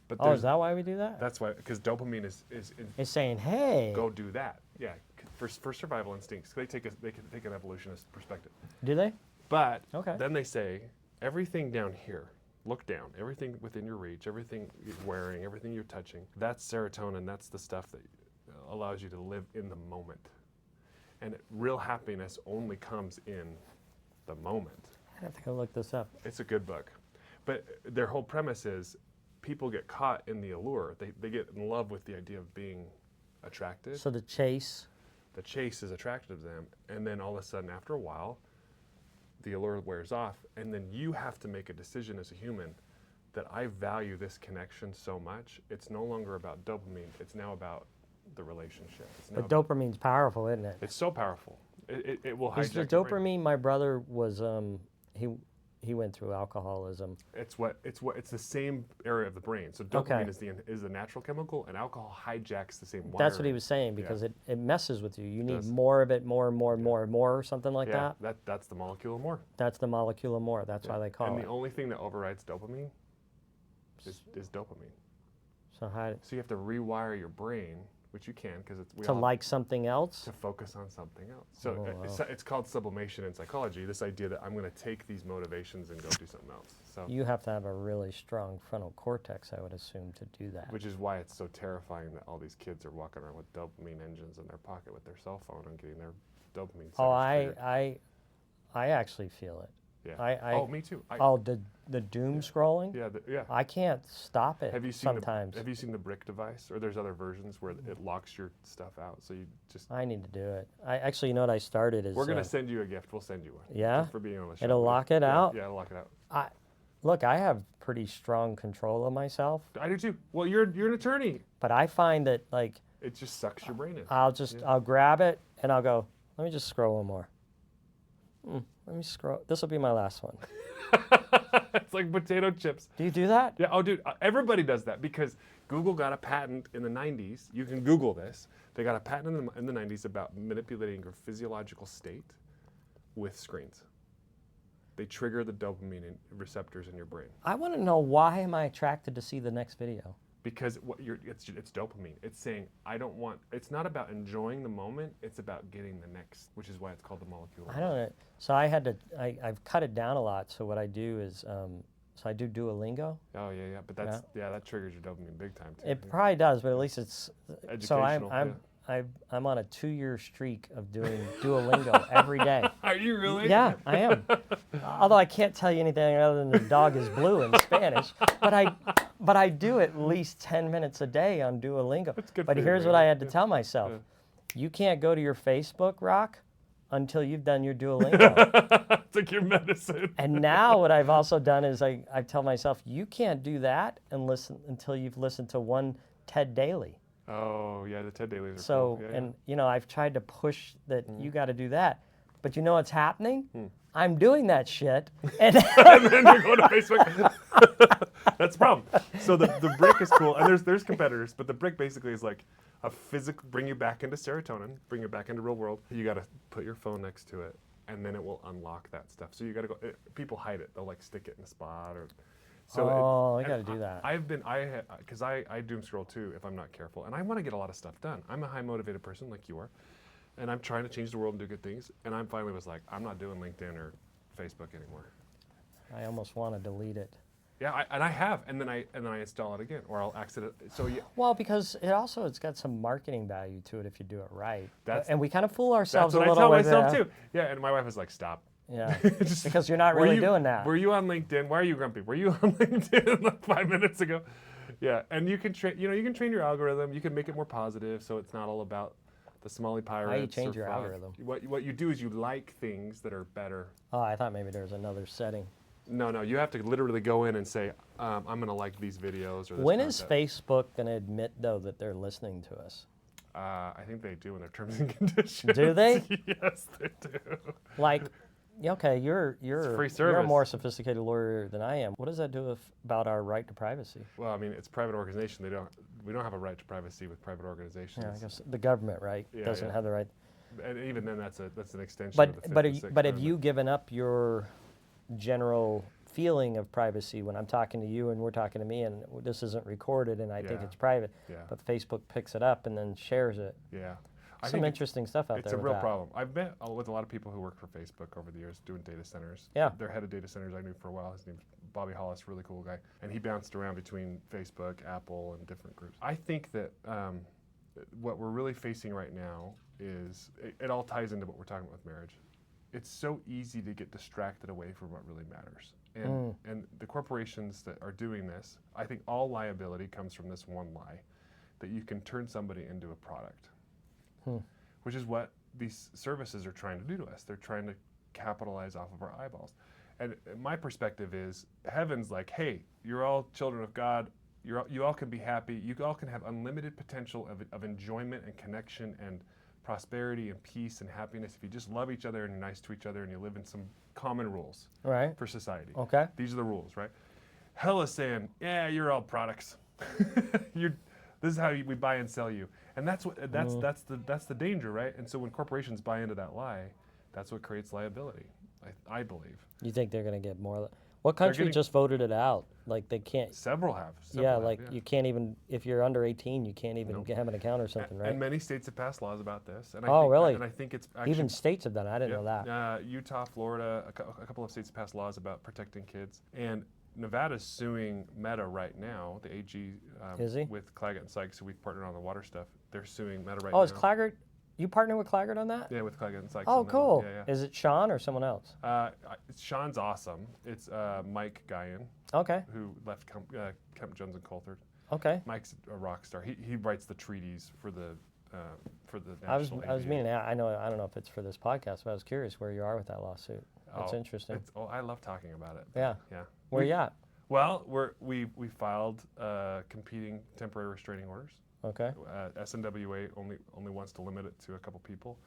But
is that why we do that?
That's why, because dopamine is
it's saying, hey,
go do that. Yeah, for survival instincts. They can take an evolutionist perspective.
Do they?
But then they say everything down here. Look down. Everything within your reach. Everything you're wearing. Everything you're touching. That's serotonin. That's the stuff that allows you to live in the moment. And real happiness only comes in the moment.
I have to go look this up.
It's a good book, but their whole premise is. People get caught in the allure. They get in love with the idea of being attracted.
So the chase
is attractive to them. And then all of a sudden, after a while, the allure wears off. And then you have to make a decision as a human. that I value this connection so much, it's no longer about dopamine. It's now about the relationship. It's now
But dopamine's powerful, isn't it?
it's so powerful. It will
Is the
hijack your brain.
dopamine? My brother was he went through alcoholism.
It's the same area of the brain. So
Okay.
dopamine is the natural chemical, and alcohol hijacks the same wiring.
That's what he was saying, because it messes with you. You need
does.
more of it, more and more and more and more, or something like that.
That's the molecule of more.
That's the molecule of more. That's why they call
And
it.
the only thing that overrides dopamine is dopamine.
So how
So you have to rewire your brain, which you can, because it's
to like something else?
to focus on something else. So
Oh,
it's called sublimation in psychology. This idea that I'm going to take these motivations and go do something else. So
You have to have a really strong frontal cortex, I would assume, to do that.
which is why it's so terrifying that all these kids are walking around with dopamine engines in their pocket with their cell phone and getting their dopamine.
Oh,
centers triggered.
I actually feel it.
Yeah. Oh, me too.
The doom scrolling.
Yeah.
I can't stop it.
Have you seen
sometimes?
Have you seen the brick device? Or there's other versions where it locks your stuff out, so you just.
I need to do it. I actually, you know what I started is.
We're gonna send you a gift. We'll send you one.
Yeah?
Just for being on the show.
It'll lock it out?
Yeah, it'll lock it out.
Look, I have pretty strong control of myself,
I do too. Well, you're an attorney.
but I find that like
It just sucks your brain in.
I'll grab it and I'll go. Let me just scroll one more. Let me scroll. This will be my last one.
It's like potato chips.
Do you do that?
Yeah. Oh, dude. Everybody does that because Google got a patent in the 90s. You can Google this. They got a patent in the 90s about manipulating your physiological state with screens. They trigger the dopamine receptors in your brain.
I want to know, why am I attracted to see the next video?
Because it's dopamine. It's saying I don't want. It's not about enjoying the moment. It's about getting the next, which is why it's called the molecule.
I don't know. So I've cut it down a lot. So what I do is, so I do Duolingo.
Oh yeah. But that triggers your dopamine big time too.
It probably does, but at least it's. So
Educational,
I'm on a 2-year streak of doing Duolingo every day.
Are you really?
Yeah, I am. Although I can't tell you anything other than the dog is blue in Spanish, but I do at least 10 minutes a day on Duolingo.
That's good
But
for you,
here's
man.
what I had to tell myself: you can't go to your Facebook, Rock, until you've done your Duolingo.
It's like your medicine.
And now what I've also done is I tell myself, you can't do that until you've listened to one TED Daily.
Oh yeah, the TED Dailies are
So,
cool. Yeah,
and you know, I've tried to push that you got to do that, but you know what's happening? I'm doing that shit, and
and then you go to Facebook. That's the problem. So the brick is cool, and there's competitors, but the brick basically is like a physical, bring you back into serotonin, bring you back into real world. You got to put your phone next to it, and then it will unlock that stuff. So you got to go. People hide it. They'll like stick it in a spot or. So
I got to do that.
Because I doom scroll too if I'm not careful, and I want to get a lot of stuff done. I'm a high motivated person like you are, and I'm trying to change the world and do good things. And I finally was like, I'm not doing LinkedIn or Facebook anymore.
I almost want to delete it.
Yeah, I have, and then I install it again, or I'll accident. So yeah,
Well, because it's got some marketing value to it if you do it right.
That's-
and we kind of fool ourselves
that's
a
what
little
I
with
tell myself too. Yeah, and my wife was like, stop.
Yeah,
Just-
because you're not
Were
really
you-
doing that.
Were you on LinkedIn? Why are you grumpy? Were you on LinkedIn like 5 minutes ago? Yeah, and you can train. You can train your algorithm. You can make it more positive, so it's not all about the Somali pirates.
How do you change
or
your
frog.
algorithm?
What you do is you like things that are better.
Oh, I thought maybe there was another setting.
No, you have to literally go in and say, I'm going to like these videos or this
When is
content.
Facebook going to admit, though, that they're listening to us?
I think they do in their terms and conditions.
Do they?
Yes, they do.
Like, okay, you're
free
you're a
service.
more sophisticated lawyer than I am. What does that do about our right to privacy?
Well, I mean, it's a private organization. We don't have a right to privacy with private organizations.
Yeah, I guess the government, right,
Yeah,
doesn't
yeah.
have the right.
And even then, that's an extension
But
of the Fifth
but
and
have
Sixth
have
Amendment.
you given up your general feeling of privacy when I'm talking to you and we're talking to me and this isn't recorded and I think
Yeah.
it's private,
Yeah.
but Facebook picks it up and then shares it?
Yeah. I
Some
think
interesting stuff out
it's
there
a
with
real
that.
problem. I've met with a lot of people who work for Facebook over the years doing data centers.
Yeah.
Their head of data centers I knew for a while. His name's Bobby Hollis, really cool guy. And he bounced around between Facebook, Apple, and different groups. I think that what we're really facing right now is, it all ties into what we're talking about with marriage. It's so easy to get distracted away from what really matters. And the corporations that are doing this, I think all liability comes from this one lie, that you can turn somebody into a product. Which is what these services are trying to do to us. They're trying to capitalize off of our eyeballs. and my perspective is, heaven's like, hey, you're all children of God. You all can be happy. You all can have unlimited potential of enjoyment and connection and prosperity and peace and happiness if you just love each other and you're nice to each other and you live in some common rules
Right.
for society.
Okay.
These are the rules, right? Hell is saying, yeah, you're all products. This is how we buy and sell you, and that's the danger, right? And so when corporations buy into that lie, that's what creates liability. I believe.
You think they're going to get more? What country just voted it out? Like they can't.
Several have.
You can't even, if you're under 18, you can't even have an account or something, right?
And many states have passed laws about this. And
Really?
And I think it's actually,
even states have done it. I didn't know that.
Utah, Florida, a couple of states have passed laws about protecting kids. And Nevada's suing Meta right now, the AG,
Is he?
with Claggett and Sykes, who we've partnered on the water stuff. They're suing Meta right now.
Oh, is Claggett? You partner with Claggett on that?
Yeah, with Claggett and Sykes.
Oh, cool.
Yeah.
Is it Sean or someone else?
Sean's awesome. It's Mike Guyan,
Okay.
who left Kemp Jones and Coulthard.
Okay.
Mike's a rock star. He writes the treaties for the
I was
national.
meaning. I don't know if it's for this podcast, but I was curious where you are with that lawsuit. That's interesting.
I love talking about it.
Yeah.
Yeah.
Where you at?
Well, we filed competing temporary restraining orders.
Okay.
SNWA only wants to limit it to a couple people.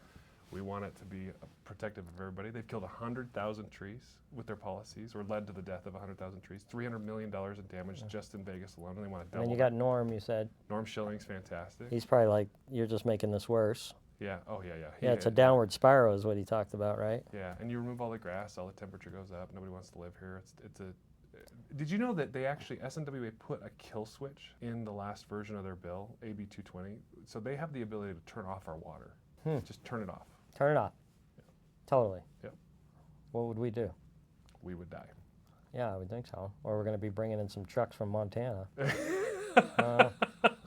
We want it to be protective of everybody. They've killed 100,000 trees with their policies, or led to the death of 100,000 trees. $300 million in damage just in Vegas alone. And they want to double.
And then you got Norm. You said
Norm Schilling's fantastic.
he's probably like, you're just making this worse.
Yeah. Oh yeah.
Yeah, it's a downward spiral, is what he talked about, right?
Yeah, and you remove all the grass, all the temperature goes up. Nobody wants to live here. It's a. Did you know that they actually, SNWA put a kill switch in the last version of their bill, AB 220? So they have the ability to turn off our water. Just turn it off.
Turn it off.
Yeah.
Totally.
Yep.
What would we do?
We would die.
Yeah, I would think so. Or we're going to be bringing in some trucks from Montana.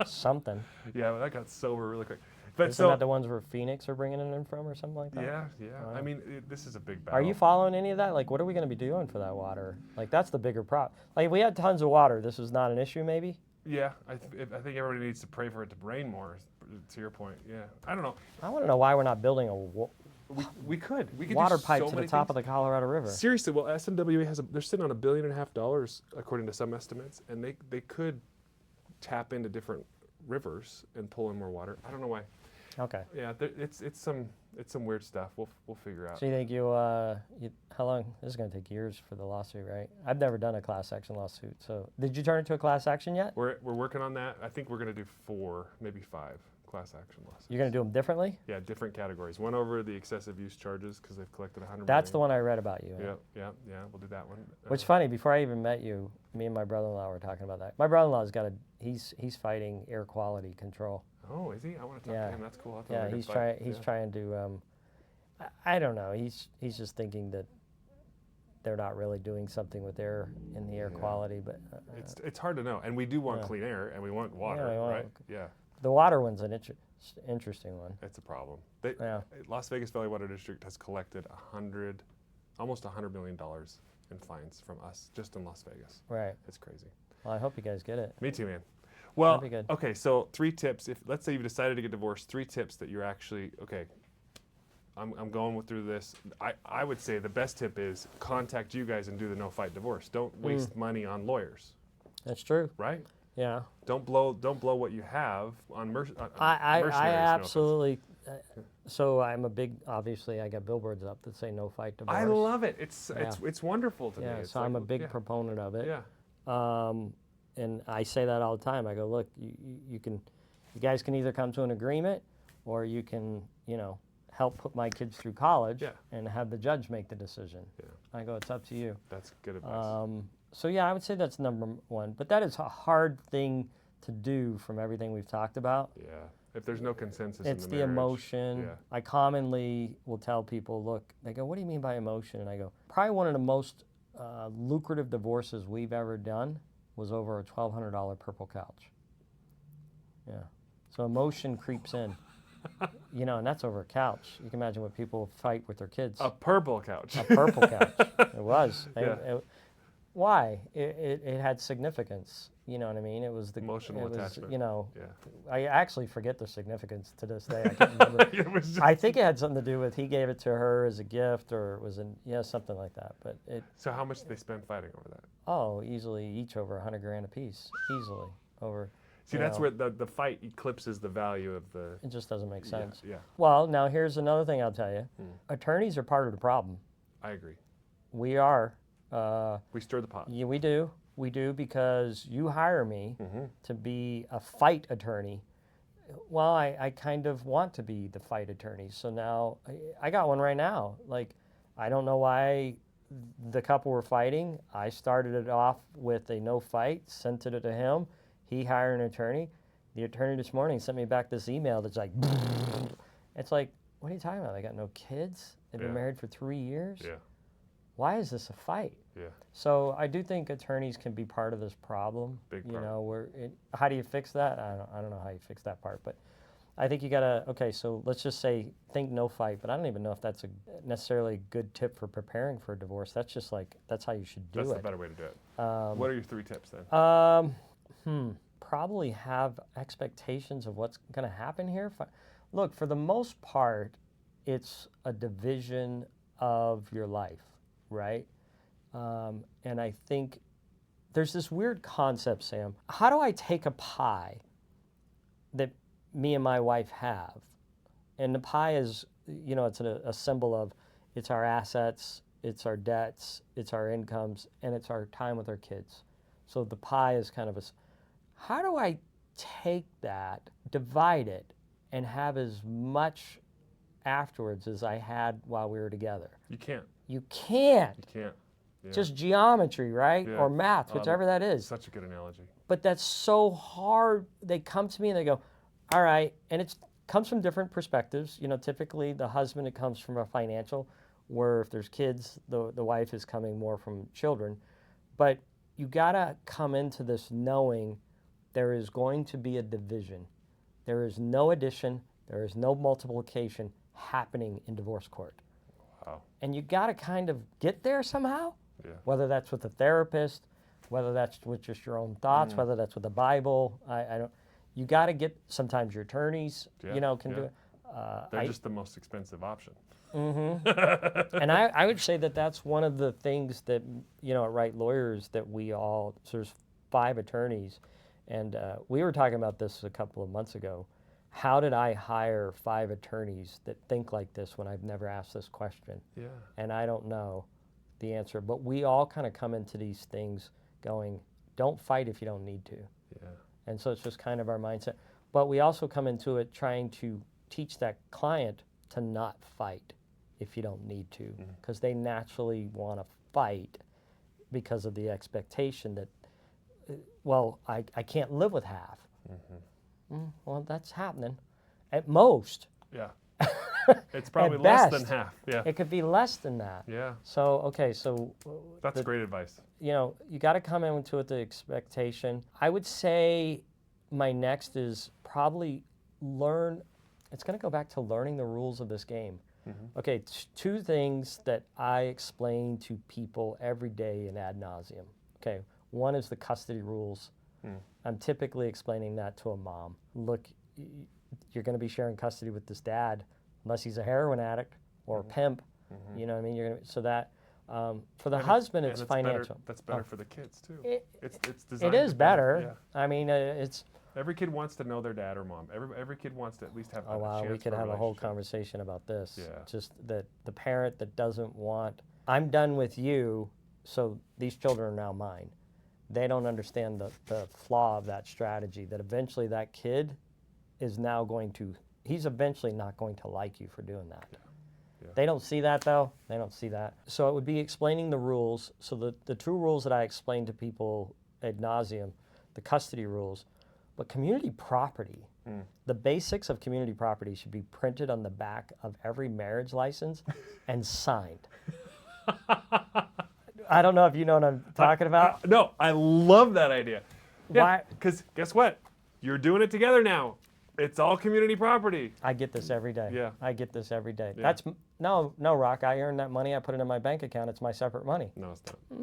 Something.
Yeah, but that got sober really quick. But
Isn't that the ones where Phoenix are bringing it in from or something like that?
Yeah. I mean, this is a big battle.
Are you following any of that? Like, what are we going to be doing for that water? Like, that's the bigger problem. Like, if we had tons of water, this is not an issue, maybe?
Yeah, I think everybody needs to pray for it to rain more, to your point. Yeah, I don't know.
I want to know why we're not building a
We could
water
do
pipe
so
to the
many
top
things.
of the Colorado River.
Seriously, well, SNWA they're sitting on $1.5 billion according to some estimates, and they could tap into different rivers and pull in more water. I don't know why.
Okay.
Yeah, it's some weird stuff. We'll figure out.
So you think how long? This is going to take years for the lawsuit, right? I've never done a class action lawsuit. So did you turn it to a class action yet?
We're working on that. I think we're going to do 4, maybe 5 class action lawsuits.
You're going to do them differently?
Yeah, different categories. One over the excessive use charges because they've collected 100
That's
million.
the one I read about you.
Yeah. We'll do that one.
Which funny, before I even met you, me and my brother-in-law were talking about that. My brother-in-law's he's fighting air quality control.
Oh, is he? I want to talk to him. That's cool. I'll tell
Yeah,
him
he's trying to. I don't know. He's just thinking that they're not really doing something with air quality, but
it's hard to know. And we do want clean air, and we want water, right? Yeah.
The water one's an interesting one.
It's a problem. Las Vegas Valley Water District has collected almost $100 million in fines from us just in Las Vegas.
Right.
It's crazy.
Well, I hope you guys get it.
Me too, man. Well,
That'd be good.
okay, so 3 tips. If let's say you've decided to get divorced, 3 tips that you're actually okay. I'm going through this. I would say the best tip is contact you guys and do the no-fight divorce. Don't waste money on lawyers.
That's true.
Right?
Yeah.
Don't blow what you have on mercenaries.
I absolutely. So I'm a big. Obviously, I got billboards up that say "No Fight Divorce."
I love it. It's wonderful to me.
Yeah.
It's
So I'm a big proponent of it.
Yeah.
And I say that all the time. I go, look, you guys can either come to an agreement, or you can, help put my kids through college and have the judge make the decision.
Yeah.
I go, it's up to you.
That's good advice.
So yeah, I would say that's number 1. But that is a hard thing to do from everything we've talked about.
Yeah. If there's no consensus
It's
in
the
marriage,
emotion.
Yeah.
I commonly will tell people, look, they go, what do you mean by emotion? And I go, probably one of the most lucrative divorces we've ever done was over a $1,200 purple couch. Yeah. So emotion creeps in. And that's over a couch. You can imagine what people fight with their kids.
A purple couch.
A purple couch. It was. Why? It had significance. You know what I mean? It was the
Emotional
it was,
attachment.
You know,
Yeah.
I actually forget the significance to this day. I can't remember.
It was just-
I think it had something to do with he gave it to her as a gift, or it was something like that. But
So how much did they spend fighting over that?
easily each over $100,000 a piece, easily over.
See, that's where the fight eclipses the value of the.
It just doesn't make sense.
Yeah,
Well, now here's another thing I'll tell you. Attorneys are part of the problem.
I agree.
We are.
We stir the pot.
Yeah, we do. We do, because you hire me to be a fight attorney. Well, I kind of want to be the fight attorney. So now I got one right now. Like, I don't know why the couple were fighting. I started it off with a no fight, sent it to him. He hired an attorney. The attorney this morning sent me back this email that's like, it's like, what are you talking about? They got no kids? They've been married for 3 years?
Yeah,
Why is this a fight?
yeah.
So I do think attorneys can be part of this problem.
Big
You
problem.
know, how do you fix that? I don't know how you fix that part, but I think you gotta. Okay, so let's just say think no fight, but I don't even know if that's necessarily a good tip for preparing for a divorce. That's just like that's how you should do
That's
it.
the better way to do it. What are your 3 tips then?
Probably have expectations of what's going to happen here. Look, for the most part, it's a division of your life, right? And I think there's this weird concept, Sam. How do I take a pie that me and my wife have? And the pie is, you know, it's a symbol of it's our assets, it's our debts, it's our incomes, and it's our time with our kids. So the pie is kind of how do I take that, divide it, and have as much afterwards as I had while we were together?
You can't.
You can't.
You can't. Yeah.
Just geometry, right?
Yeah.
Or math, whichever that is.
Such a good analogy.
But that's so hard. They come to me and they go, all right, and it comes from different perspectives. You know, typically the husband, it comes from a financial, where if there's kids, the wife is coming more from children. But you gotta come into this knowing there is going to be a division. There is no addition, there is no multiplication happening in divorce court.
Wow.
And you gotta kind of get there somehow.
Yeah.
Whether that's with a therapist, whether that's with just your own thoughts, whether that's with the Bible. I don't. You got to get sometimes your attorneys.
Yeah,
You know, can do
yeah.
it.
They're just the most expensive option.
And I would say that that's one of the things that at Right Lawyers that we all. So there's 5 attorneys, and we were talking about this a couple of months ago. How did I hire 5 attorneys that think like this when I've never asked this question?
Yeah.
And I don't know the answer, but we all kind of come into these things going, don't fight if you don't need to.
Yeah.
And so it's just kind of our mindset. But we also come into it trying to teach that client to not fight if you don't need to, because they naturally want to fight because of the expectation that, well, I can't live with half. Well, that's happening at most.
Yeah. It's probably
At
less
best,
than half. Yeah.
It could be less than that.
Yeah.
So, okay, so
That's great advice.
you got to come into it with the expectation. I would say my next is probably learn. It's going to go back to learning the rules of this game. Okay, 2 things that I explain to people every day in ad nauseum. Okay, one is the custody rules. I'm typically explaining that to a mom. Look, you're going to be sharing custody with this dad, unless he's a heroin addict or a pimp. You know what I mean? You're gonna, so that for the husband, it's financial.
Better, that's better for the kids too. It's
It
designed
is
to
better.
Yeah.
I mean, it's.
Every kid wants to know their dad or mom. Every kid wants to at least have a
Oh wow,
chance
we could
for
have a whole
relationship.
conversation about this.
Yeah.
Just that the parent that doesn't want, I'm done with you, so these children are now mine. They don't understand the flaw of that strategy, that eventually that kid is now going to, he's eventually not going to like you for doing that.
Yeah.
They don't see that though. They don't see that. So it would be explaining the rules. So the 2 rules that I explain to people ad nauseum, the custody rules, but community property, the basics of community property should be printed on the back of every marriage license and signed. I don't know if you know what I'm talking about.
No, I love that idea.
Why?
Because guess what? You're doing it together now. It's all community property.
I get this every day.
Yeah.
I get this every day.
Yeah.
No, Rock. I earned that money. I put it in my bank account. It's my separate money.
No, it's not.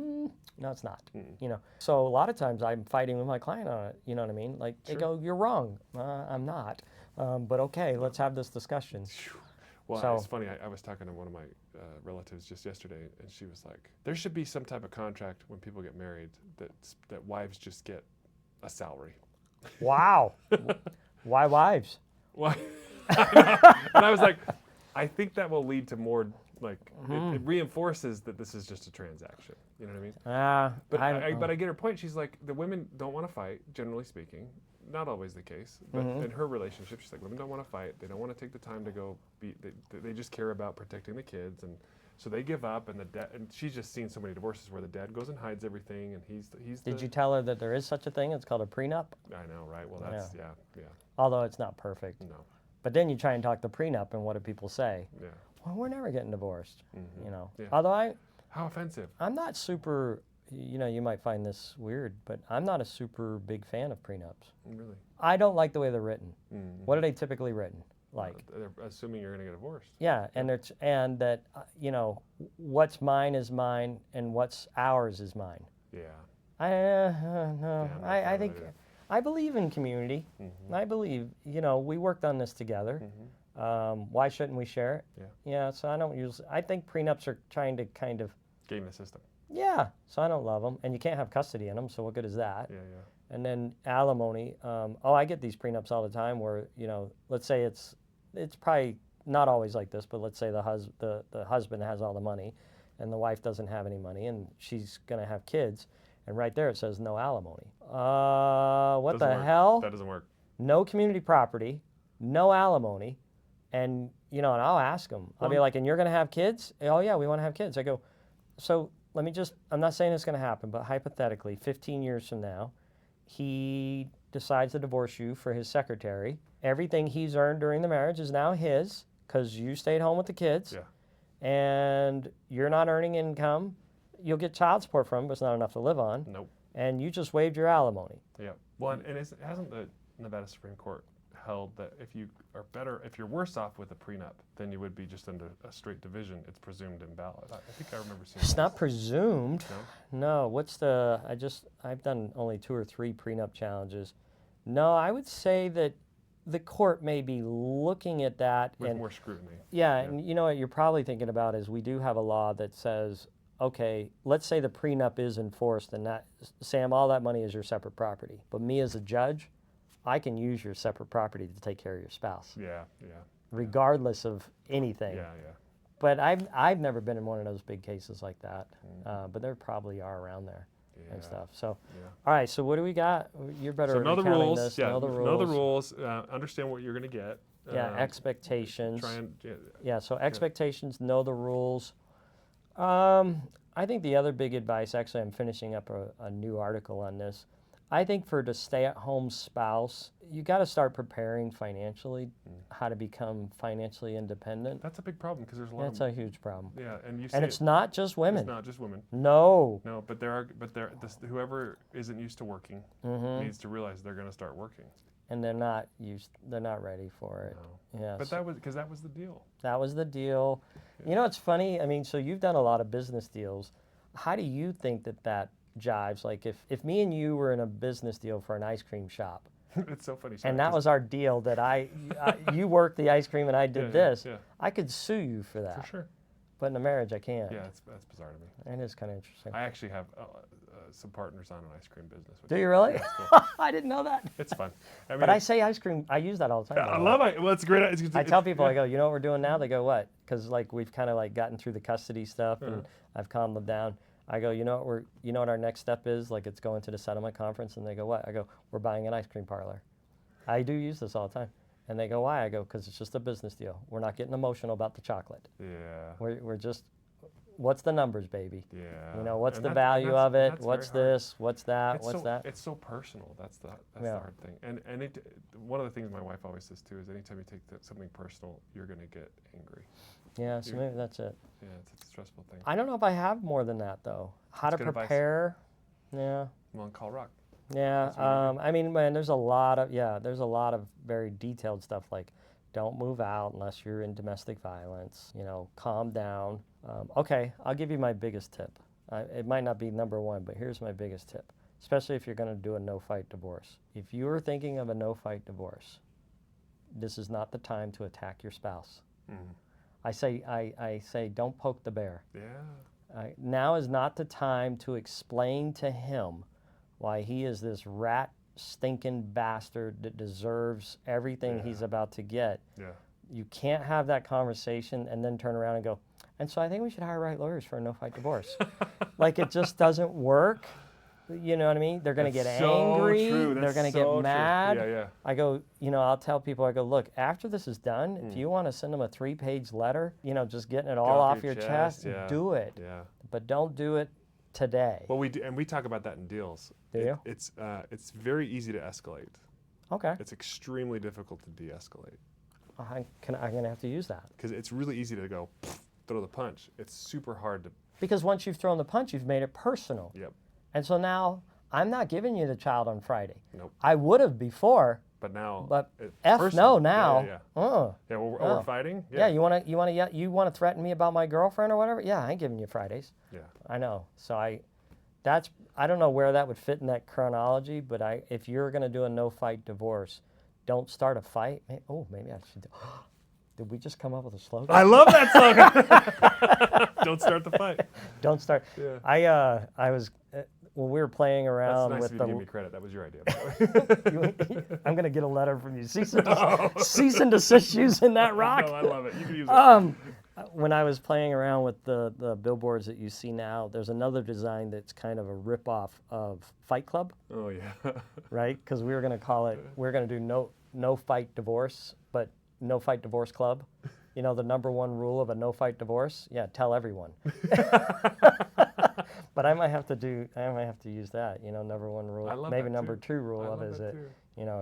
No, it's not. You know. So a lot of times I'm fighting with my client on it. You know what I mean? Like they go, "You're wrong." I'm not. But okay, let's have this discussion.
Well,
So-
it's funny. I was talking to one of my relatives just yesterday, and she was like, "There should be some type of contract when people get married that wives just get a salary."
Wow. Why wives?
Why? And I was like, I think that will lead to more, like, it reinforces that this is just a transaction. You know what I mean? But I get her point. She's like, the women don't want to fight, generally speaking. Not always the case, but in her relationship, she's like, women don't want to fight. They don't want to take the time to go they just care about protecting the kids. And so they give up, and and she's just seen so many divorces where the dad goes and hides everything, and he's
Did you tell her that there is such a thing? It's called a prenup.
I know, right? Well, that's, yeah.
Although it's not perfect.
No.
But then you try and talk the prenup, and what do people say?
Yeah.
Well, we're never getting divorced. You know.
Yeah.
Although
How offensive.
I'm not super. You know, you might find this weird, but I'm not a super big fan of prenups.
Really?
I don't like the way they're written. What are they typically written? Like,
They're assuming you're going to get divorced.
yeah, and that you know, what's mine is mine, and what's ours is mine.
Yeah.
No,
Yeah,
I think I believe in community. I believe, you know, we worked on this together. Why shouldn't we share it?
Yeah.
Yeah. So I think prenups are trying to kind of.
Game the system.
Yeah. So I don't love them, and you can't have custody in them. So what good is that?
Yeah.
And then alimony. I get these prenups all the time where, you know, let's say it's probably not always like this, but let's say the husband has all the money, and the wife doesn't have any money, and she's gonna have kids, and right there it says no alimony. What
Doesn't
the
work.
hell?
That doesn't work.
No community property, no alimony, and you know, and I'll ask them. I'll be like, and you're gonna have kids? Oh yeah, we want to have kids. I go, so let me just. I'm not saying it's gonna happen, but hypothetically, 15 years from now, he decides to divorce you for his secretary. Everything he's earned during the marriage is now his because you stayed home with the kids.
Yeah.
And you're not earning income. You'll get child support from him, but it's not enough to live on.
Nope.
And you just waived your alimony.
Yeah. Well, and hasn't the Nevada Supreme Court held that if you're worse off with a prenup than you would be just under a straight division, it's presumed invalid. I think I remember seeing.
It's not presumed.
No?
No. I've done only 2 or 3 prenup challenges. No, I would say that the court may be looking at that
With more scrutiny.
Yeah, and you know what you're probably thinking about is we do have a law that says, okay, let's say the prenup is enforced and that, Sam, all that money is your separate property. But me as a judge, I can use your separate property to take care of your spouse.
Yeah.
Regardless of anything.
Yeah.
But I've never been in one of those big cases like that. But there probably are around there and stuff. So, all right. So what do we got? You're better
So
at
know the
recounting
rules.
this.
Yeah.
Know the rules.
Understand what you're going to get.
Expectations.
Try and
So expectations. Know the rules. I think the other big advice. Actually, I'm finishing up a new article on this. I think for the stay-at-home spouse, you got to start preparing financially, how to become financially independent.
That's a big problem because there's a lot.
That's a huge problem.
Yeah, and you.
And it's not just women.
It's not just women.
No.
No, but whoever isn't used to working needs to realize they're going to start working.
And they're not ready for it.
No.
Yeah.
But that was the deal.
That was the deal. Yeah. You know, it's funny. I mean, so you've done a lot of business deals. How do you think that jives? Like if me and you were in a business deal for an ice cream shop.
It's so funny.
And that was our deal that you worked the ice cream and I did this.
Yeah.
I could sue you for that.
For sure.
But in a marriage, I can't.
Yeah, that's bizarre to me.
It is kind of interesting.
I actually have some partners on an ice cream business.
Do you really?
Yeah, it's cool.
I didn't know that.
It's fun. I mean,
But I say ice cream. I use that all the time.
I love it. Well, it's great.
I tell people, I go, you know what we're doing now? They go, what? Because like we've kind of like gotten through the custody stuff and I've calmed them down. I go, you know what our next step is? Like it's going to the settlement conference, and they go, what? I go, we're buying an ice cream parlor. I do use this all the time. And they go, why? I go, because it's just a business deal. We're not getting emotional about the chocolate.
Yeah.
We're just, what's the numbers, baby?
Yeah.
You know, what's
And
the
that's-
value
that's-
of it?
that's
What's
very hard.
this? What's that? What's that?
It's so personal. That's the
Yeah.
hard thing. And one of the things my wife always says too is anytime you take something personal, you're going to get angry.
Yeah, so maybe that's it.
Yeah, it's a stressful thing.
I don't know if I have more than that, though. How
That's
to
good advice.
prepare. Yeah.
Well, call Rock.
Yeah,
That's what you do.
I mean, man, there's a lot of very detailed stuff like don't move out unless you're in domestic violence, calm down. Okay, I'll give you my biggest tip. It might not be number one, but here's my biggest tip, especially if you're going to do a no-fight divorce. If you're thinking of a no-fight divorce, this is not the time to attack your spouse.
Mm.
I say don't poke the bear.
Yeah.
Now is not the time to explain to him why he is this rat stinking bastard that deserves everything he's about to get.
Yeah.
You can't have that conversation and then turn around and go, and so I think we should hire right lawyers for a no-fight divorce. Like, it just doesn't work. You know what I mean? They're going to get angry. They're going to get mad.
Yeah, yeah.
I go, I'll tell people, look, after this is done, if you want to send them a 3-page letter, just getting it all off your chest, do it.
Yeah.
But don't do it today.
Well, we do, and we talk about that in deals.
Do you?
It's very easy to escalate.
Okay.
It's extremely difficult to de-escalate.
I'm going to have to use that.
Because it's really easy to go throw the punch. It's super hard to.
Because once you've thrown the punch, you've made it personal.
Yep.
And so now I'm not giving you the child on Friday.
Nope.
I would have before.
But now.
But
it's
F
personal.
no now.
Yeah. Yeah, we're fighting.
Yeah. You want to threaten me about my girlfriend or whatever? Yeah, I ain't giving you Fridays.
Yeah.
I know. So I don't know where that would fit in that chronology, but if you're going to do a no-fight divorce, don't start a fight. Maybe I should. Did we just come up with a slogan?
I love that slogan. Don't start the fight.
Don't start.
Yeah.
I was when we were playing around
That's nice
with
of you
the.
to give me credit. That was your idea.
I'm going to get a letter from you. Cease and desist using that rock.
No, I love it. You can use it.
When I was playing around with the billboards that you see now, there's another design that's kind of a ripoff of Fight Club.
Oh yeah.
Right? Because we were going to call it. We're going to do no fight divorce, but no fight divorce club. The number one rule of a no fight divorce. Yeah, tell everyone. But I might have to use that. Number one rule.
I love
Maybe
that
number
too.
2 rule
I
of
love
is
that
that
too.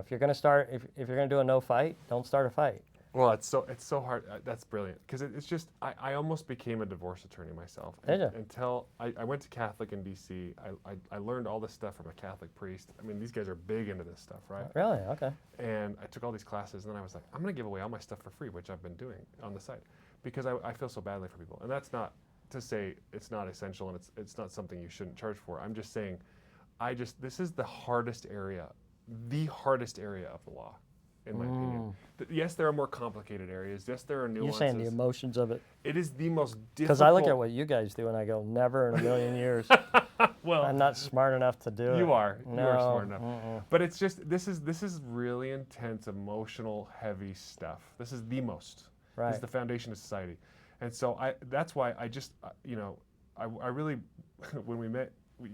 if you're going to do a no fight, don't start a fight.
Well, it's so hard. That's brilliant because it's just I almost became a divorce attorney myself.
Did you?
Until I went to Catholic in D.C. I learned all this stuff from a Catholic priest. I mean, these guys are big into this stuff, right?
Really? Okay.
And I took all these classes, and then I was like, I'm going to give away all my stuff for free, which I've been doing on the side, because I feel so badly for people. And that's not to say it's not essential and it's not something you shouldn't charge for. I'm just saying, this is the hardest area of the law, in my opinion. Yes, there are more complicated areas. Yes, there are nuances.
You're saying the emotions of it.
It is the most difficult.
Because I look at what you guys do and I go, never in a million years.
Well,
I'm not smart enough to do it.
you are.
No,
You are smart enough. But it's just this is really intense, emotional, heavy stuff. This is the most.
Right.
This is the foundation of society, and so that's why I just I really when we met we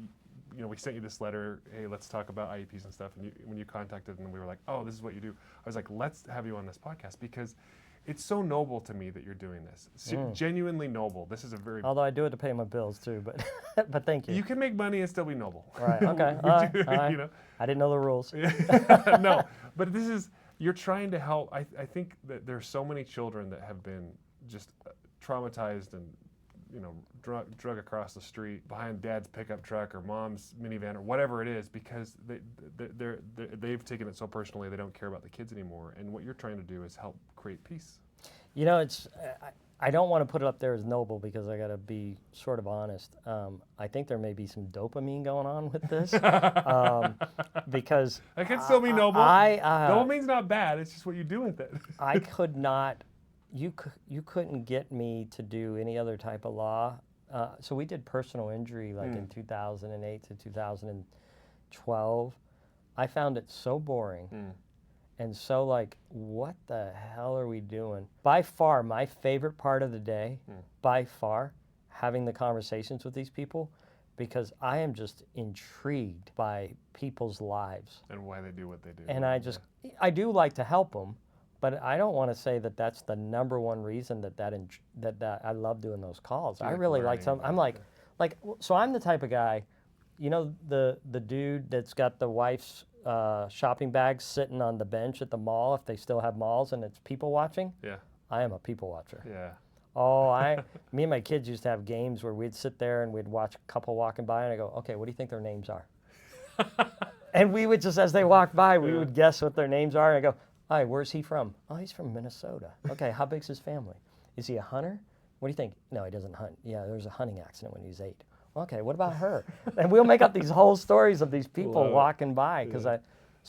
sent you this letter. Hey, let's talk about IEPs and stuff. And when you contacted, and we were like, oh, this is what you do. I was like, let's have you on this podcast because it's so noble to me that you're doing this. Genuinely noble. This is a very.
Although I do it to pay my bills too, but but thank you.
You can make money and still be noble.
Right. Okay. All right. I didn't know the rules.
No, but you're trying to help. I think that there's so many children that have been just traumatized and drug across the street behind dad's pickup truck or mom's minivan or whatever it is because they've taken it so personally they don't care about the kids anymore. And what you're trying to do is help create peace.
It's I don't want to put it up there as noble because I got to be sort of honest. I think there may be some dopamine going on with this because
it can still be noble. Dopamine's not bad. It's just what you do with it.
I could not. You couldn't get me to do any other type of law. So we did personal injury in 2008 to 2012. I found it so boring and so what the hell are we doing? By far, my favorite part of the day, by far, having the conversations with these people because I am just intrigued by people's lives.
And why they do what they do.
And I do like to help them. But I don't want to say that that's the number one reason that I love doing those calls. I really like some. I'm so I'm the type of guy, the dude that's got the wife's shopping bags sitting on the bench at the mall if they still have malls and it's people watching.
Yeah.
I am a people watcher.
Yeah.
Oh, me and my kids used to have games where we'd sit there and we'd watch a couple walking by and I go, okay, what do you think their names are? And we would just, as they walked by, we would guess what their names are. And I go, hi, where's he from? Oh, he's from Minnesota. Okay, how big's his family? Is he a hunter? What do you think? No, he doesn't hunt. Yeah, there was a hunting accident when he was 8. Okay, what about her? And we'll make up these whole stories of these people walking by because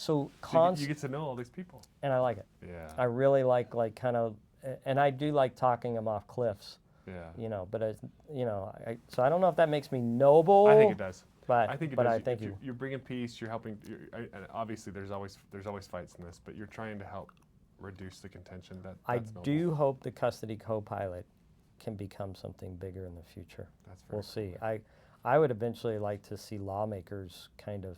You get to know all these people.
and I like it.
Yeah.
I really like kind of, and I do like talking them off cliffs.
Yeah.
You know, but so I don't know if that makes me noble.
I think it does.
But
I think it
but
does.
I think
You're bringing peace. You're helping. And obviously, there's always fights in this, but you're trying to help reduce the contention.
I
That's noble.
do hope the custody co-pilot can become something bigger in the future.
That's very
We'll see. I would eventually like to see lawmakers kind of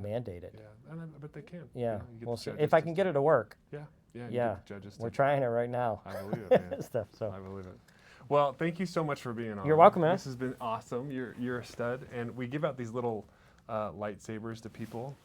mandate it.
Yeah, but they can.
Yeah,
You know, you get
we'll
the
see.
judges
If I can get it to work.
Yeah, yeah. You
Yeah,
get the judges
we're
to-
trying it right now.
I believe it, man.
Stuff. So
I believe it. Well, thank you so much for being on.
You're welcome, man.
This has been awesome. You're a stud, and we give out these little lightsabers to people,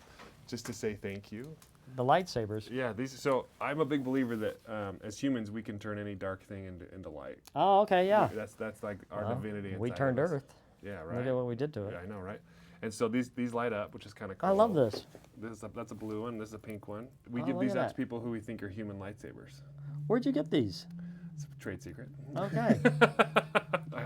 just to say thank you.
the lightsabers.
Yeah, these. So I'm a big believer that as humans we can turn any dark thing into light.
Oh, okay, yeah.
That's like our
Well,
divinity.
we
inside
turned
of us.
Earth.
Yeah, right.
Look at what we did to it.
Yeah, I know, right? And so these light up, which is kind of cool.
I love this.
That's a blue one. This is a pink one. We
Oh,
give
look
these
at
out
that.
to people who we think are human lightsabers.
Where'd you get these?
It's a trade secret.
Okay.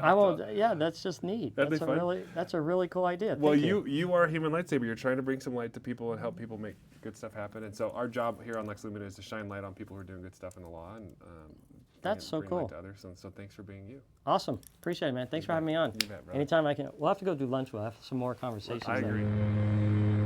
I
won't. Yeah, that's just neat.
That'd be fun.
That's a really cool idea.
Well,
Thank
you are a human lightsaber. You're trying to bring some light to people and help people make good stuff happen. And so our job here on Lex Lumina is to shine light on people who are doing good stuff in the law and
That's so
bring
cool.
light to others. And so thanks for being you.
Awesome. Appreciate it, man. Thanks for having me on.
You bet, brother.
Anytime I can. We'll have to go do lunch. We'll have some more conversations.
I
then.
agree.